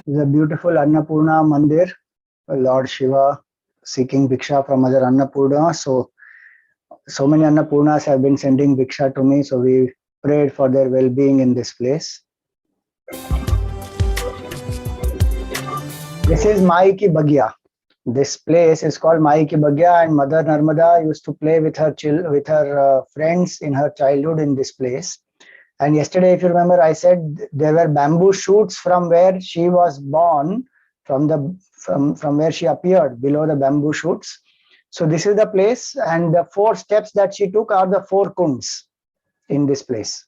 This is a beautiful Annapurna Mandir. Lord Shiva seeking Bhiksha from Mother Annapurna. So many Annapurnas have been sending Bhiksha to me. So we prayed for their well-being in this place. This is Mai Ki Bagya. This place is called Mai Ki Bagya, and Mother Narmada used to play with her friends in her childhood in this place. And yesterday, if you remember, I said there were bamboo shoots from where she was born, from where she appeared below the bamboo shoots. So this is the place, and the 4 steps that she took are the 4 kunds in this place.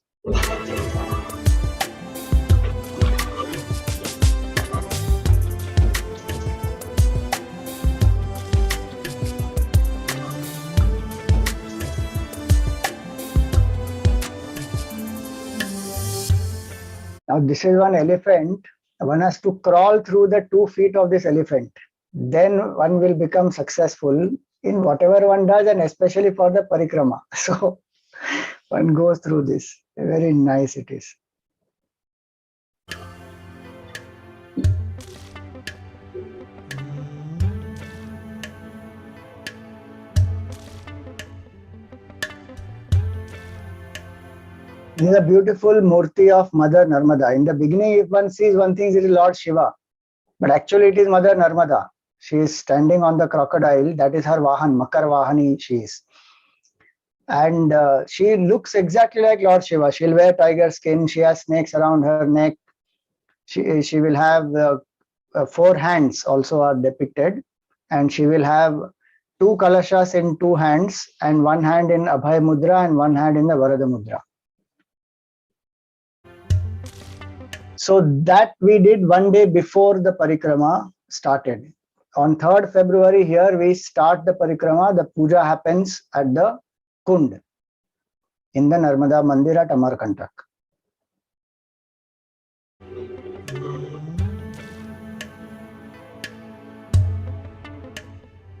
Now this is one elephant. One has to crawl through the 2 feet of this elephant. Then one will become successful in whatever one does, and especially for the parikrama. So one goes through this. Very nice it is. This is a beautiful murti of Mother Narmada. In the beginning, if one sees, one thinks it is Lord Shiva, but actually it is Mother Narmada. She is standing on the crocodile. That is her Vahan, Makar Vahani she is. And she looks exactly like Lord Shiva. She'll wear tiger skin. She has snakes around her neck. She will have 4 hands also are depicted. And she will have 2 kalashas in 2 hands, and 1 hand in Abhay Mudra and 1 hand in the Varada Mudra. So that we did one day before the parikrama started. On 3rd February here we start the parikrama. The puja happens at the Kund in the Narmada Mandir at Amarkantak.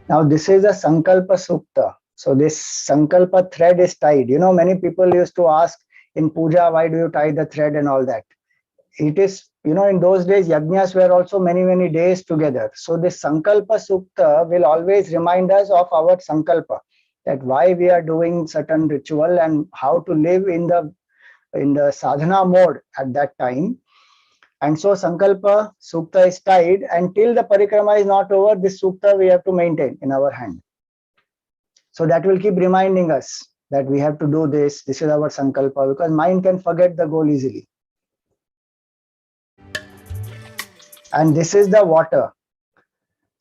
Now this is a Sankalpa Sukta. So this Sankalpa thread is tied. You know, many people used to ask in puja, why do you tie the thread and all that? It is, you know, in those days, yajnas were also many days together. So this Sankalpa Sukta will always remind us of our Sankalpa, that why we are doing certain ritual and how to live in the sadhana mode at that time. And so Sankalpa Sukta is tied, and till the parikrama is not over, this Sukta we have to maintain in our hand. So that will keep reminding us that we have to do this. This is our Sankalpa, because mind can forget the goal easily. And this is the water.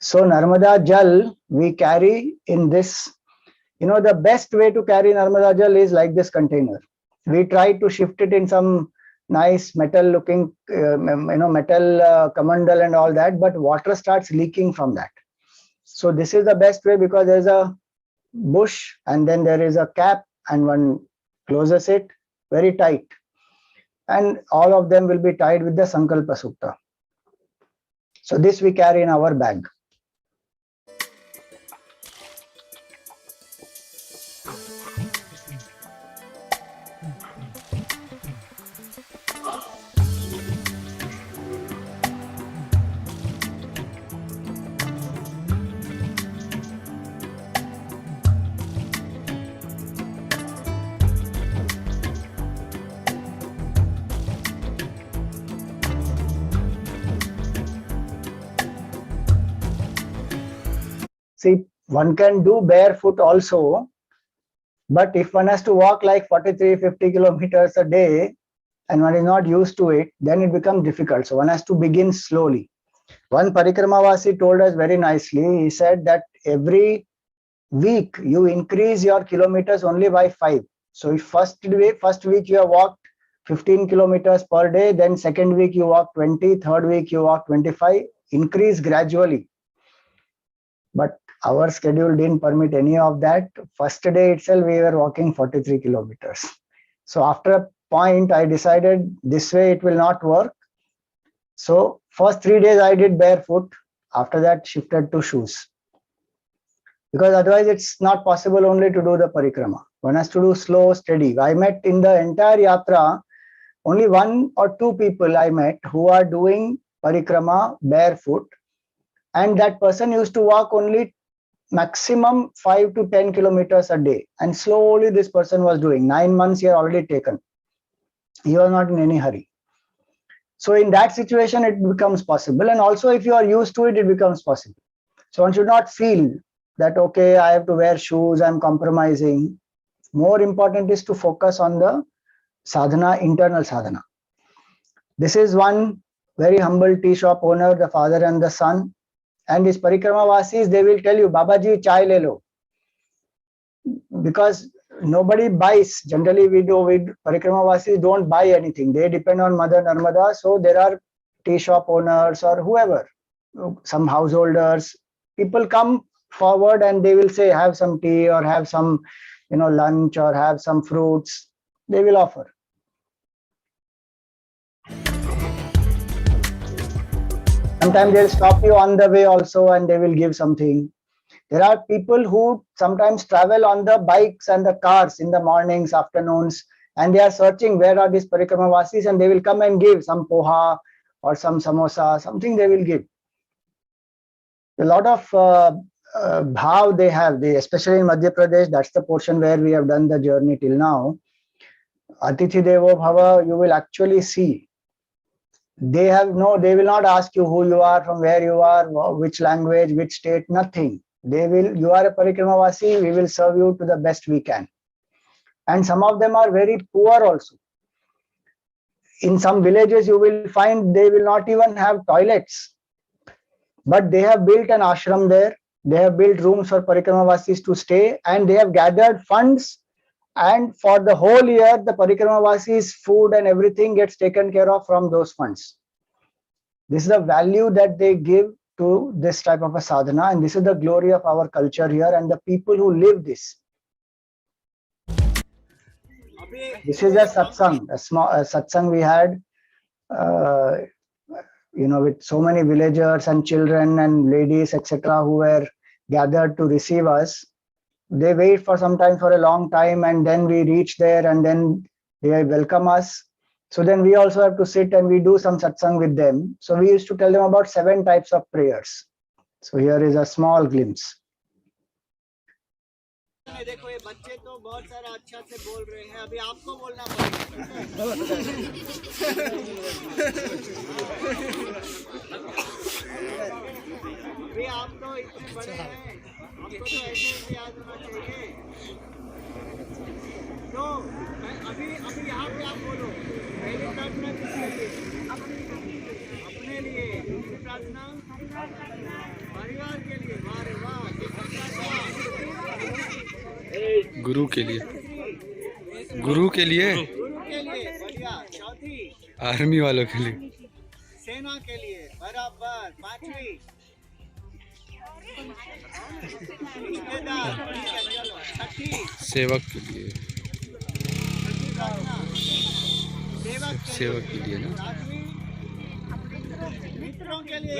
So Narmada Jal we carry in this. You know, the best way to carry Narmada Jal is like this container. We try to shift it in some nice metal looking, metal kamandal and all that, but water starts leaking from that. So this is the best way, because there's a bush and then there is a cap and one closes it very tight. And all of them will be tied with the Sankalpa Sukta. So this we carry in our bag. See, one can do barefoot also, but if one has to walk like 43-50 kilometers a day and one is not used to it, then it becomes difficult. So one has to begin slowly. One Parikramavasi told us very nicely. He said that every week you increase your kilometers only by 5. So if first week you have walked 15 kilometers per day, then second week you walk 20, third week you walk 25, increase gradually. But our schedule didn't permit any of that. First day itself, we were walking 43 kilometers. So after a point, I decided this way it will not work. So first 3 days I did barefoot. After that, shifted to shoes. Because otherwise it's not possible only to do the parikrama. One has to do slow, steady. I met in the entire yatra, only 1 or 2 people I met who are doing parikrama barefoot. And that person used to walk only maximum 5 to 10 kilometers a day. And slowly this person was doing. 9 months he had already taken. He was not in any hurry. So in that situation, it becomes possible. And also if you are used to it, it becomes possible. So one should not feel that, okay, I have to wear shoes, I'm compromising. More important is to focus on the sadhana, internal sadhana. This is one very humble tea shop owner, the father and the son. And these parikrama vasis, they will tell you, Babaji, chai le lo. Because nobody buys. Generally, parikrama vasis don't buy anything. They depend on Mother Narmada. So there are tea shop owners or whoever, some householders. People come forward and they will say, have some tea or have some, lunch or have some fruits. They will offer. Sometimes they'll stop you on the way also and they will give something. There are people who sometimes travel on the bikes and the cars in the mornings, afternoons, and they are searching where are these parikrama vasis, and they will come and give some poha or some samosa, something they will give. A lot of bhav they have, especially in Madhya Pradesh, that's the portion where we have done the journey till now. Atithi Devo Bhava, you will actually see. They will not ask you who you are, from where you are, which language, which state, nothing. You are a Parikramavasi, we will serve you to the best we can. And some of them are very poor also. In some villages, you will find they will not even have toilets. But they have built an ashram there. They have built rooms for Parikramavasis to stay, and they have gathered funds. And for the whole year, the Parikramavasis' food and everything gets taken care of from those funds. This is the value that they give to this type of a sadhana, and this is the glory of our culture here and the people who live this. This is a satsang, a satsang we had, with so many villagers and children and ladies, etc., who were gathered to receive us. They wait for some time, for a long time, and then we reach there and then they welcome us. So then we also have to sit and we do some satsang with them. So we used to tell them about 7 types of prayers. So here is a small glimpse. देखो ये बच्चे तो बहुत सारा अच्छा से बोल रहे हैं, अभी आपको बोलना पड़ेगा। अभी आप तो इतने बड़े हैं, आपको तो ऐसे याद होना चाहिए। तो अभी यहाँ पे आप बोलो, पहली प्रार्थना किसके लिए? अपने लिए। दूसरी प्रार्थना परिवार के लिए। वाह वाह। गुरु के लिए। गुरु के लिए। बढ़िया। चौथी आर्मी वालों के लिए। सेना के लिए। बराबर। 5वीं रिश्तेदार। चलो। 6ठी सेवक के लिए। सेवक के लिए ना। 7वीं मित्रों के लिए।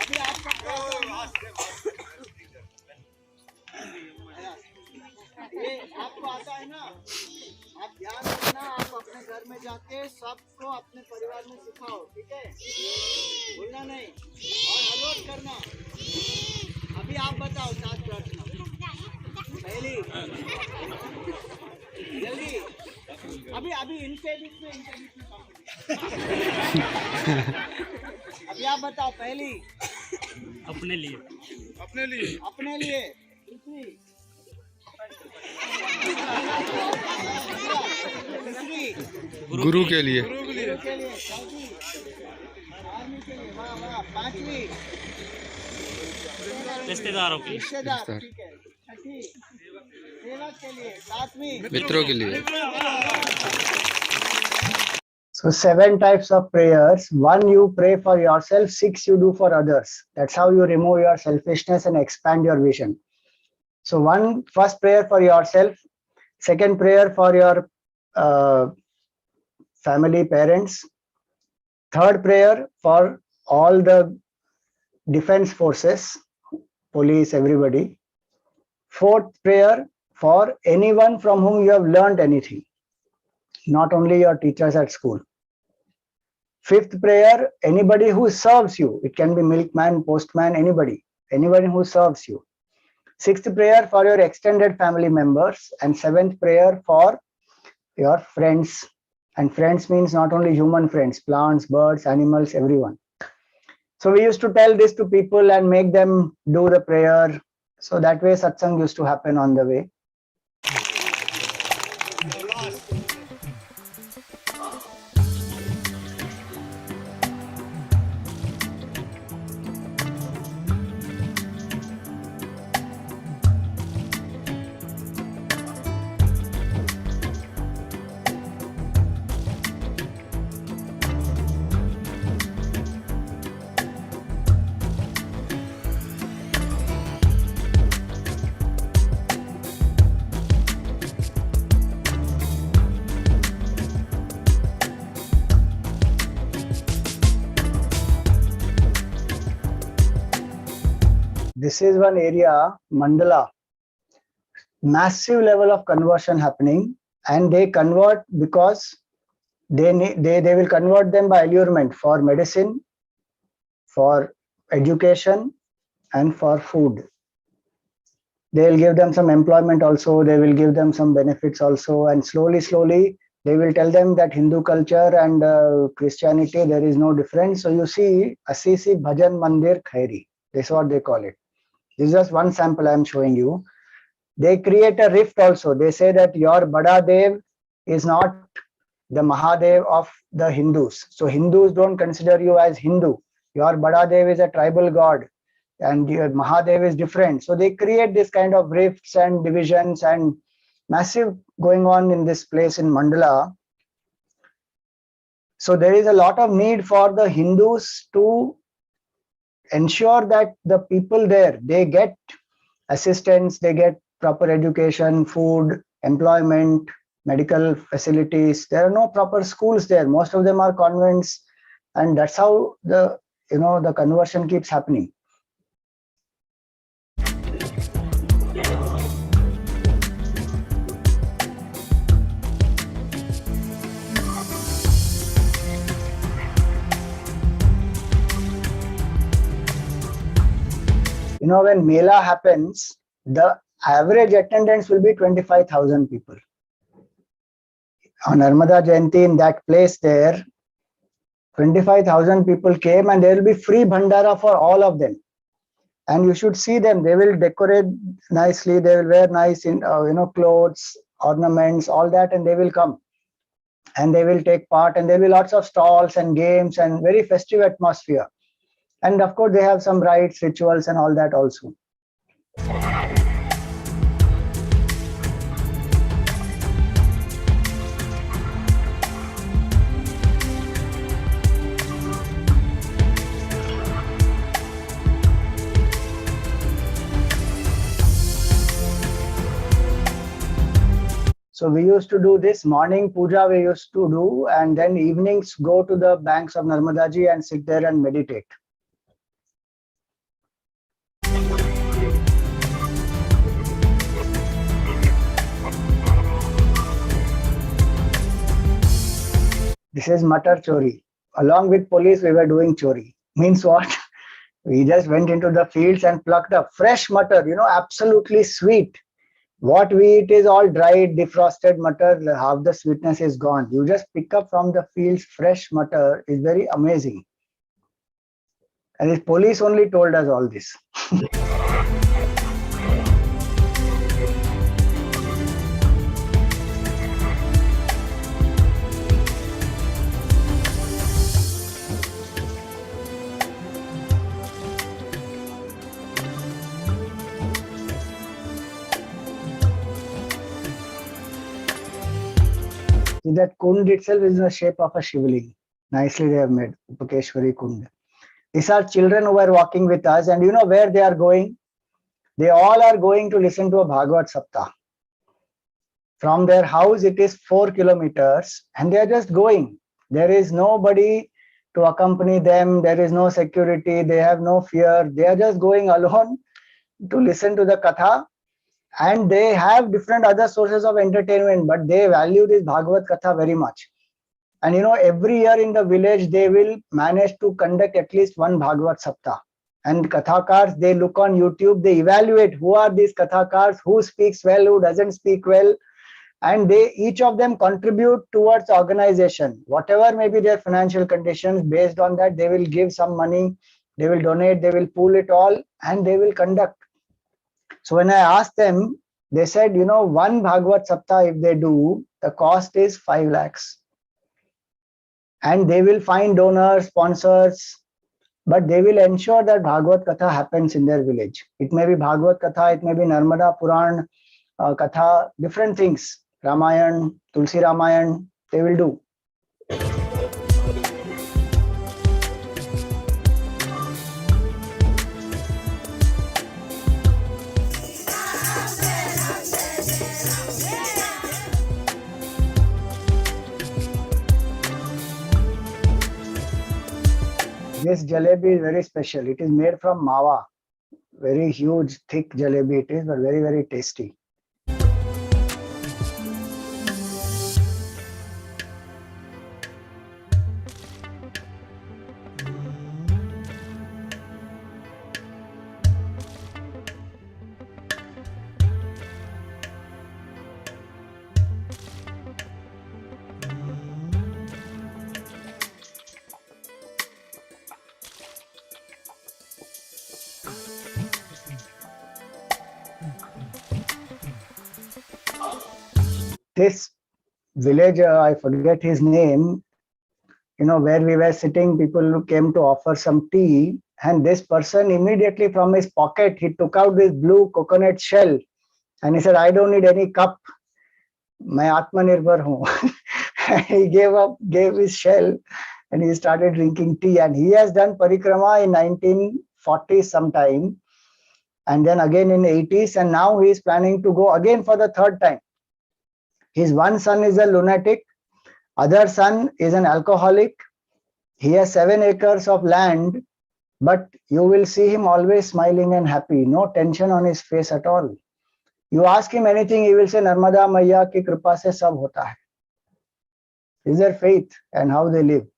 अभी आपका ये आपको आता है ना, आप ध्यान रखना, आप अपने घर में जाके सबको अपने परिवार में सिखाओ, ठीक है? भूलना नहीं और अनुरोध करना। अभी आप बताओ 7 प्रार्थना। पहली जल्दी। अभी इनके बीच में अभी आप बताओ। पहली अपने लिए। दूसरी गुरु के लिए। चौथी आर्मी के लिए। वाह वाह। 5वीं रिश्तेदारों के लिए। रिश्तेदार, ठीक है। 6ठी अकेला के लिए, साथ मित्रों के लिए। So 7 types of prayers. 1, you pray for yourself. 6, you do for others. That's how you remove your selfishness and expand your vision. So first prayer for yourself. Second prayer for your family, parents. Third prayer for all the defense forces, police, everybody. Fourth prayer for anyone from whom you have learned anything, not only your teachers at school. Fifth prayer, anybody who serves you. It can be milkman, postman, anybody who serves you. Sixth prayer for your extended family members. And seventh prayer for your friends. And friends means not only human friends, plants, birds, animals, everyone. So we used to tell this to people and make them do the prayer. So that way satsang used to happen on the way. This is one area, mandala, massive level of conversion happening, and they convert because they will convert them by allurement for medicine, for education, and for food. They will give them some employment also, they will give them some benefits also, and slowly they will tell them that Hindu culture and Christianity, there is no difference. So you see, Assisi Bhajan Mandir Khairi, this is what they call it. This is just one sample I am showing you. They create a rift also. They say that your Bada Dev is not the Mahadev of the Hindus. So Hindus don't consider you as Hindu. Your Bada Dev is a tribal god and your Mahadev is different. So they create this kind of rifts and divisions and massive going on in this place in Mandala. So there is a lot of need for the Hindus to ensure that the people there, they get assistance, they get proper education, food, employment, medical facilities. There are no proper schools there. Most of them are convents, and that's how the conversion keeps happening. When Mela happens, the average attendance will be 25,000 people. On Narmada Jayanti, in that place there, 25,000 people came, and there will be free bhandara for all of them. And you should see them. They will decorate nicely. They will wear nice, clothes, ornaments, all that, and they will come. And they will take part. And there will be lots of stalls and games and very festive atmosphere. And of course, they have some rites, rituals, and all that also. So we used to do this morning puja we used to do, and then evenings go to the banks of Narmada Ji and sit there and meditate. This is Matar Chori. Along with police, we were doing chori. Means what? We just went into the fields and plucked up fresh matar, absolutely sweet. What we eat is all dried, defrosted matar. Half the sweetness is gone. You just pick up from the fields fresh matar. Is very amazing. And the police only told us all this. See, that kund itself is in the shape of a shivling. Nicely they have made Upakeshwari Kund. These are children who are walking with us, and you know where they are going? They all are going to listen to a Bhagavad Saptah. From their house, it is 4 kilometers, and they are just going. There is nobody to accompany them. There is no security. They have no fear. They are just going alone to listen to the Katha. And they have different other sources of entertainment, but they value this Bhagavad Katha very much. And you know, every year in the village, they will manage to conduct at least one Bhagavad Saptah. And Kathakars, they look on YouTube, they evaluate who are these Kathakars, who speaks well, who doesn't speak well. And they, each of them contribute towards organization. Whatever may be their financial conditions, based on that, they will give some money, they will donate, they will pool it all, and they will conduct. So when I asked them, they said, you know, one Bhagavad Saptah, if they do, the cost is 5 lakhs. And they will find donors, sponsors, but they will ensure that Bhagavad Katha happens in their village. It may be Bhagavad Katha, it may be Narmada Puran Katha, different things. Ramayan, Tulsi Ramayan, they will do. This jalebi is very special. It is made from mawa. Very huge, thick jalebi it is, but very, very tasty. This villager, I forget his name, you know, where we were sitting, people came to offer some tea, and this person immediately from his pocket, he took out this blue coconut shell, and he said, I don't need any cup. Main Atmanirbhar hu. He gave his shell, and he started drinking tea, and he has done parikrama in 1940 sometime, and then again in 80s, and now he is planning to go again for the 3rd time. His one son is a lunatic, other son is an alcoholic. He has 7 acres of land, but you will see him always smiling and happy, no tension on his face at all. You ask him anything, he will say, Narmada Maiya ki kripa se sab hota hai. Is their faith and how they live.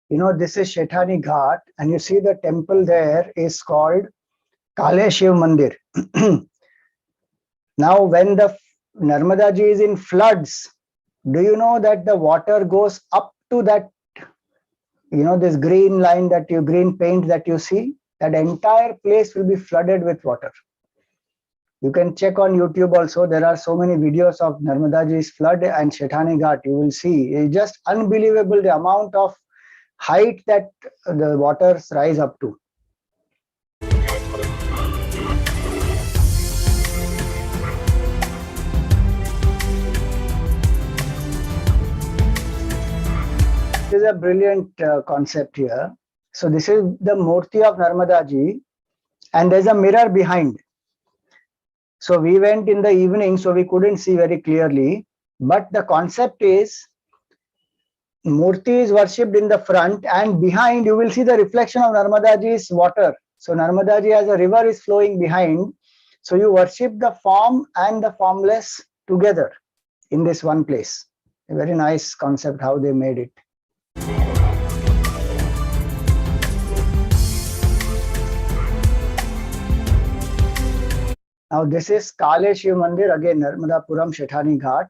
You know, this is Shetani Ghat, and you see the temple there is called Kale Shiv Mandir. Now, when the Narmada ji is in floods, do you know that the water goes up to that, you know, this green line green paint that you see? That entire place will be flooded with water. You can check on YouTube also. There are so many videos of Narmada ji's flood and Shetani Ghat. You will see. It's just unbelievable the amount of height that the waters rise up to. This is a brilliant concept here. So this is the Murti of Narmada ji, and there's a mirror behind. So we went in the evening, so we couldn't see very clearly. But the concept is, Murti is worshipped in the front, and behind you will see the reflection of Narmada Ji's water. So Narmada Ji as a river is flowing behind. So you worship the form and the formless together in this one place. A very nice concept how they made it. Now this is Kale Shiv Mandir, again Narmadapuram Shethani Ghat.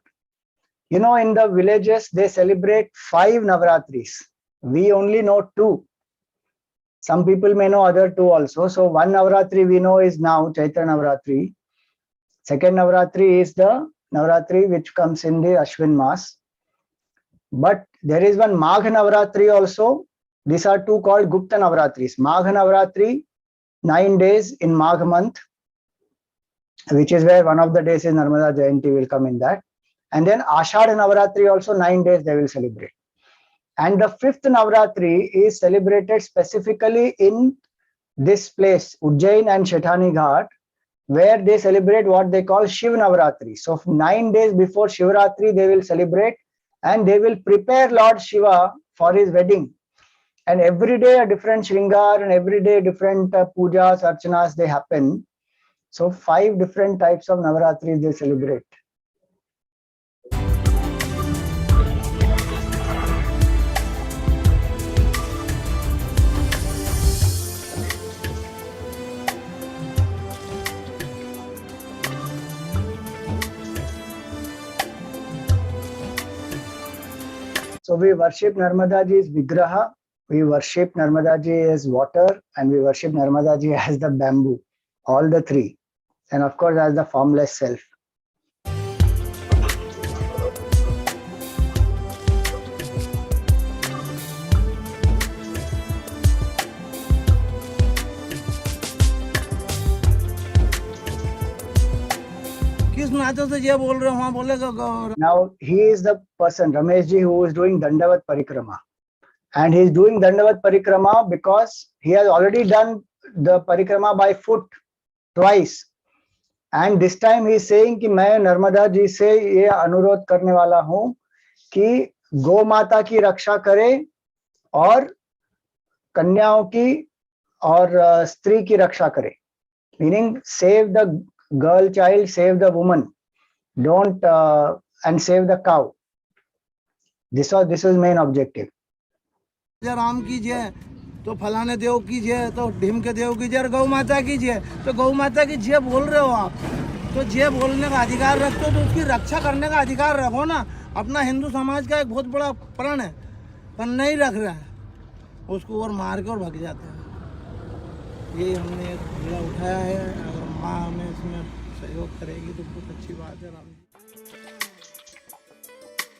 You know, in the villages they celebrate 5 Navratris. We only know 2. Some people may know other 2 also. So one Navratri we know is now Chaitra Navratri. Second Navratri is the Navratri which comes in the Ashwin Mas. But there is one Magh Navratri also. These are 2 called Gupta Navratris. Magh Navratri, 9 days in Magh month, which is where one of the days is Narmada Jayanti will come in that. And then Ashad Navratri also 9 days they will celebrate. And the 5th Navratri is celebrated specifically in this place, Ujjain and Shethani Ghat, where they celebrate what they call Shiv Navratri. So 9 days before Shivratri they will celebrate, and they will prepare Lord Shiva for his wedding. And every day a different Shringar, and every day different pujas, archanas they happen. So 5 different types of Navaratris they celebrate. So we worship Narmada Ji's Vigraha, we worship Narmada Ji as water, and we worship Narmada Ji as the bamboo. All the 3. And of course as the formless self. Now he is the person, Ramesh Ji, who is doing Dandavat Parikrama. And he is doing Dandavat Parikrama because he has already done the Parikrama by foot twice. And this time he is saying कि मैं नर्मदा जी से ये अनुरोध करने वाला हूँ कि गौ माता की रक्षा करे और कन्याओं की और स्त्री की रक्षा करे. Meaning save the girl child, save the woman, don't and save the cow. This is main objective. Ram कीजिए तो फलाने देव कीजिए तो ढीम के देव कीजिए, गौ माता कीजिए तो गौ माता की जे बोल रहे हो आप, तो जे बोलने का अधिकार रखते हो तो उसकी रक्षा करने का अधिकार रखो ना. अपना हिंदू समाज का एक बहुत बड़ा प्रण है, पर नहीं रख रहा है, उसको और मार के और भाग जाते हैं. ये हमने एक झगड़ा उठाया है. अगर माँ हमें इसमें सहयोग करेगी तो बहुत अच्छी बात है. Ram ji.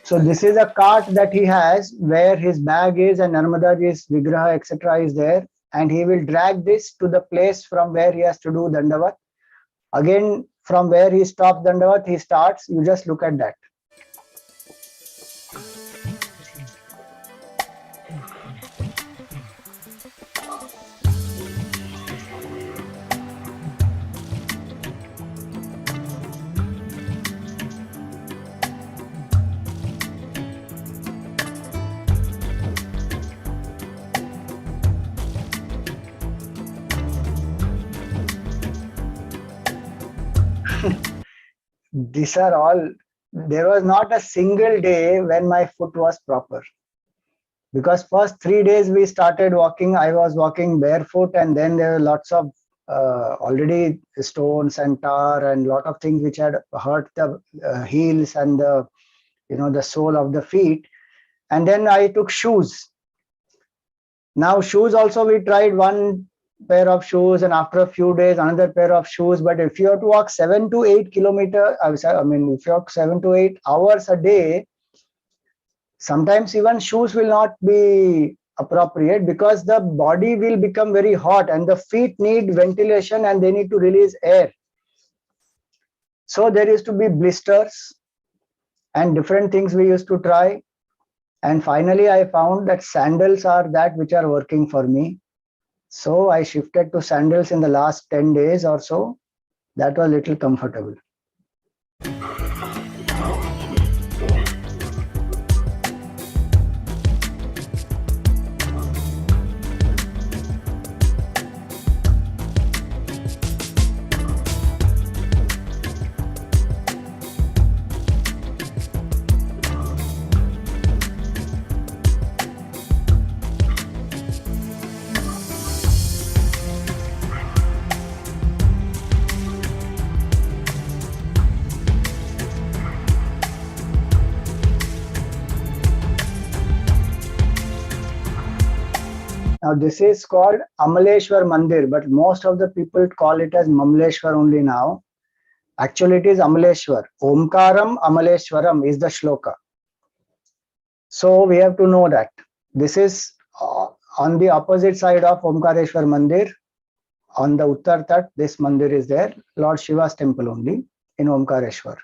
So this is a cart that he has where his bag is and Narmada Ji's Vigraha etc. is there, and he will drag this to the place from where he has to do Dandavat. Again, from where he stops Dandavat, he starts. You just look at that. These are all, there was not a single day when my foot was proper. Because first 3 days we started walking, I was walking barefoot, and then there were lots of already stones and tar and lot of things which had hurt the heels and the, the sole of the feet. And then I took shoes. Now shoes also we tried one pair of shoes, and after a few days another pair of shoes. But if you have to walk 7 to 8 kilometers, if you walk 7 to 8 hours a day, sometimes even shoes will not be appropriate because the body will become very hot and the feet need ventilation and they need to release air. So there used to be blisters and different things we used to try. And finally I found that sandals are that which are working for me. So I shifted to sandals in the last 10 days or so. That was little comfortable. Now this is called Amaleshwar Mandir, but most of the people call it as Mamleshwar only now. Actually, it is Amaleshwar. Omkaram Amaleshwaram is the shloka. So we have to know that. This is on the opposite side of Omkareshwar Mandir. On the Uttar Tat, this Mandir is there. Lord Shiva's temple only in Omkareshwar.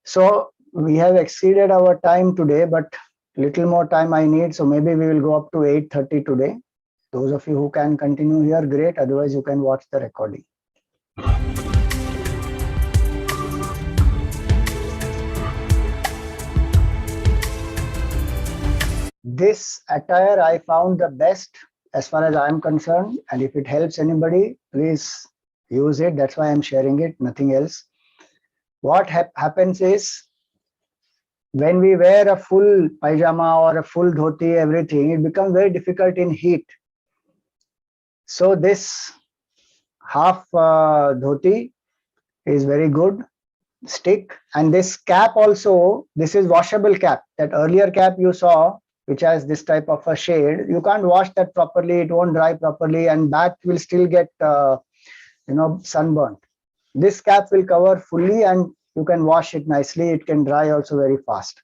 So we have exceeded our time today, but little more time I need, so maybe we will go up to 8:30 today. Those of you who can continue here, great. Otherwise, you can watch the recording. This attire I found the best as far as I am concerned, and if it helps anybody, please use it. That's why I'm sharing it, nothing else. What happens is, when we wear a full pajama or a full dhoti, everything, it becomes very difficult in heat. So this half dhoti is very good stick, and this cap also, this is washable cap. That earlier cap you saw, which has this type of a shade, you can't wash that properly, it won't dry properly, and back will still get sunburnt. This cap will cover fully and you can wash it nicely. It can dry also very fast.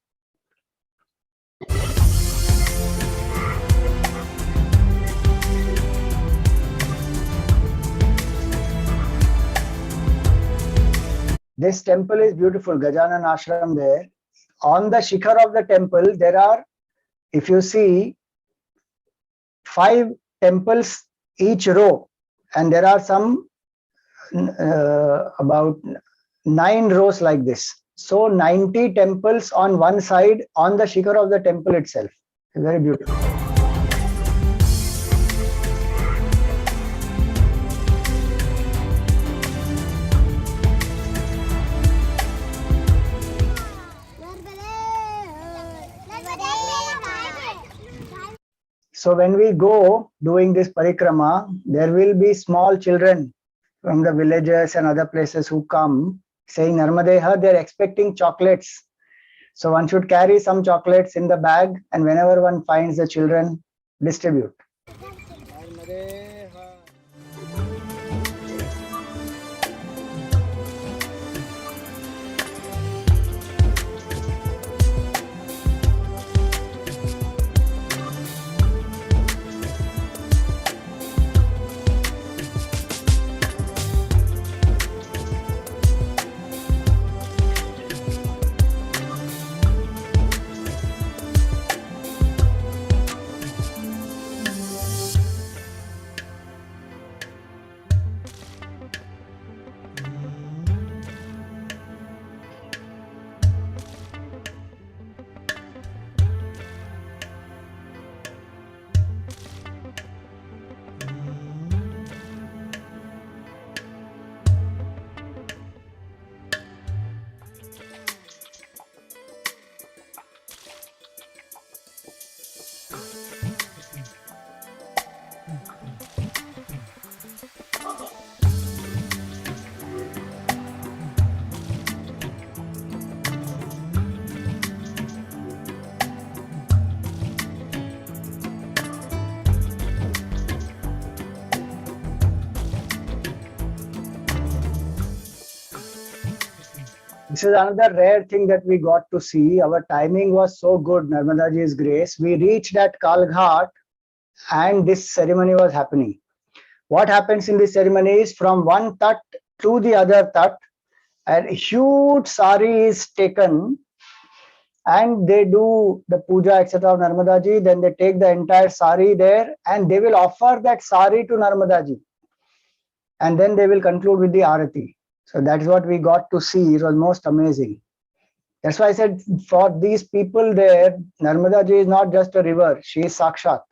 This temple is beautiful, Gajanan Ashram there. On the shikhar of the temple, there are, if you see, 5 temples each row, and there are some about 9 rows like this. So 90 temples on one side on the shikhar of the temple itself. Very beautiful. So when we go doing this parikrama, there will be small children from the villages and other places who come saying Narmadeha, they're expecting chocolates. So one should carry some chocolates in the bag, and whenever one finds the children, distribute. This is another rare thing that we got to see. Our timing was so good, Narmada Ji's grace. We reached at Kalghat and this ceremony was happening. What happens in this ceremony is, from one tat to the other tat, a huge sari is taken and they do the puja, etc. of Narmada Ji. Then they take the entire sari there and they will offer that sari to Narmada Ji. and then they will conclude with the Arati. So that is what we got to see. It was most amazing. That's why I said for these people there, Narmada ji is not just a river, she is Sakshat.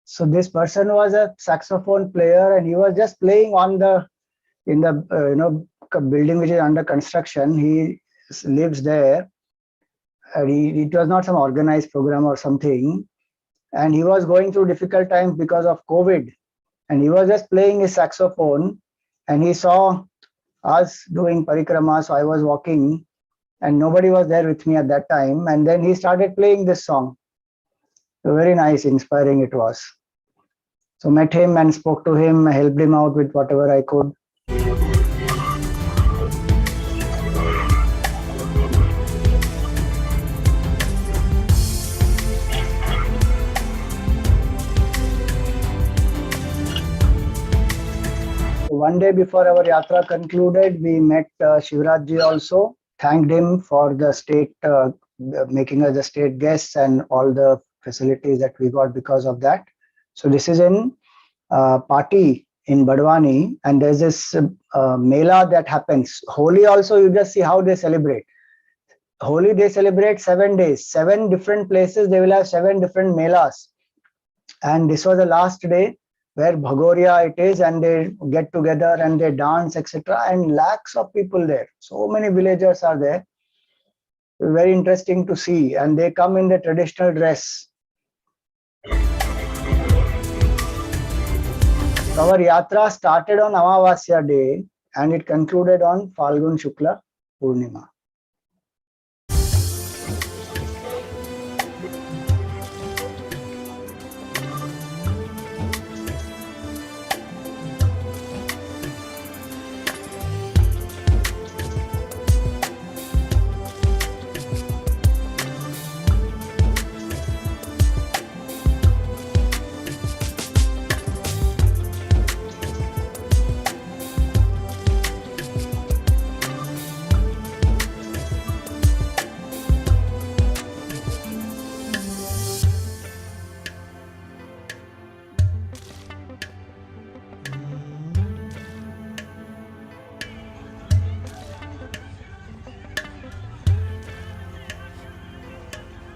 So this person was a saxophone player, and he was just playing on the in the building which is under construction. He lives there. It was not some organized program or something, and he was going through difficult times because of COVID, and he was just playing his saxophone, and he saw us doing parikrama. So I was walking, and nobody was there with me at that time, and then he started playing this song. So very nice, inspiring it was. So met him and spoke to him, helped him out with whatever I could. One day before our yatra concluded, we met Shivraj ji also, thanked him for the state, making us the state guests and all the facilities that we got because of that. So this is in Pati in Badwani, and there's this mela that happens. Holi also, you just see how they celebrate. Holi, they celebrate 7 days, 7 different places. They will have 7 different melas. And this was the last day where Bhagoria it is, and they get together and they dance, etc. And lakhs of people there. So many villagers are there. Very interesting to see. And they come in the traditional dress. Our yatra started on Amavasya day and it concluded on Falgun Shukla Purnima.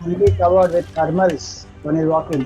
Fully covered with thermals when he's walking.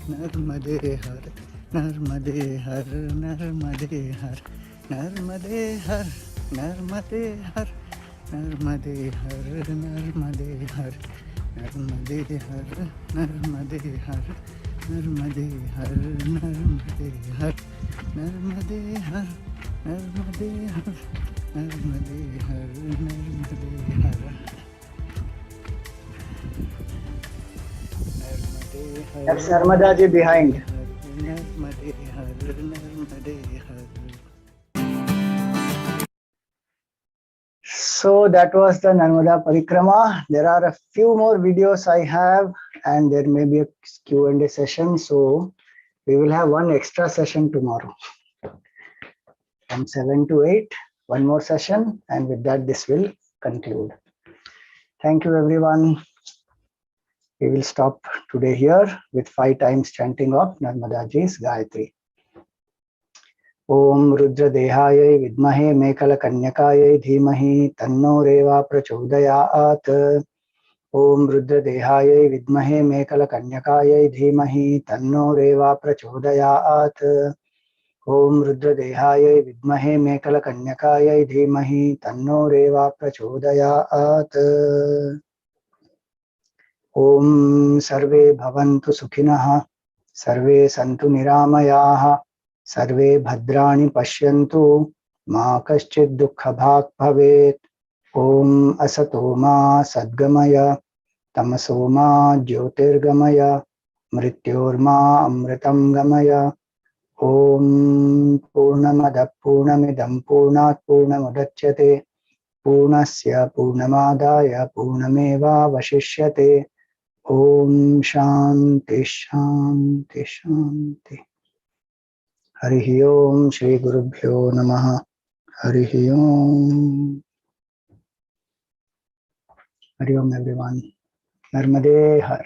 Narmade her Narmade her Narmade her Narmade her Narmade her Narmade her Narmade her Narmade her Narmade her Narmade her Narmade her Narmade her Narmade her Narmade her Narmade her That's Narmada ji behind. So that was the Narmada Parikrama. There are a few more videos I have, and there may be a Q&A session. So we will have one extra session tomorrow from 7 to 8. One more session, and with that, this will conclude. Thank you, everyone. We will stop today here with 5 times chanting of Narmada Ji's Gayatri. Om Rudra Dehayai Vidmahe Mekala Kanyakayai Dhimahi Tanno Reva Prachodayat. Om Rudra Dehayai Vidmahe Mekala Kanyakayai Dhimahi Tanno Reva Prachodayat. Om Rudra Dehayai Vidmahe Mekala Kanyakayai Dhimahi Tanno Reva Prachodayat. Om Sarve Bhavantu Sukhinah Sarve Santu Niramayaha Sarve Bhadrani Pashyantu Ma Kaschid Dukkha Bhag Bhavet. Om Asato Ma Sadgamaya Tamaso Ma Jyotirgamaya Mrityor Ma Amritam Gamaya. Om Purnamada Purnamidam Purnat Purnamudachyate Purnasya Purnamadaya Purnameva Vashishyate. Om Shanti Shanti Shanti. Harihi Om Shri Gurubhyo Namaha. Harihi Om. Hari Om everyone. Narmade Har.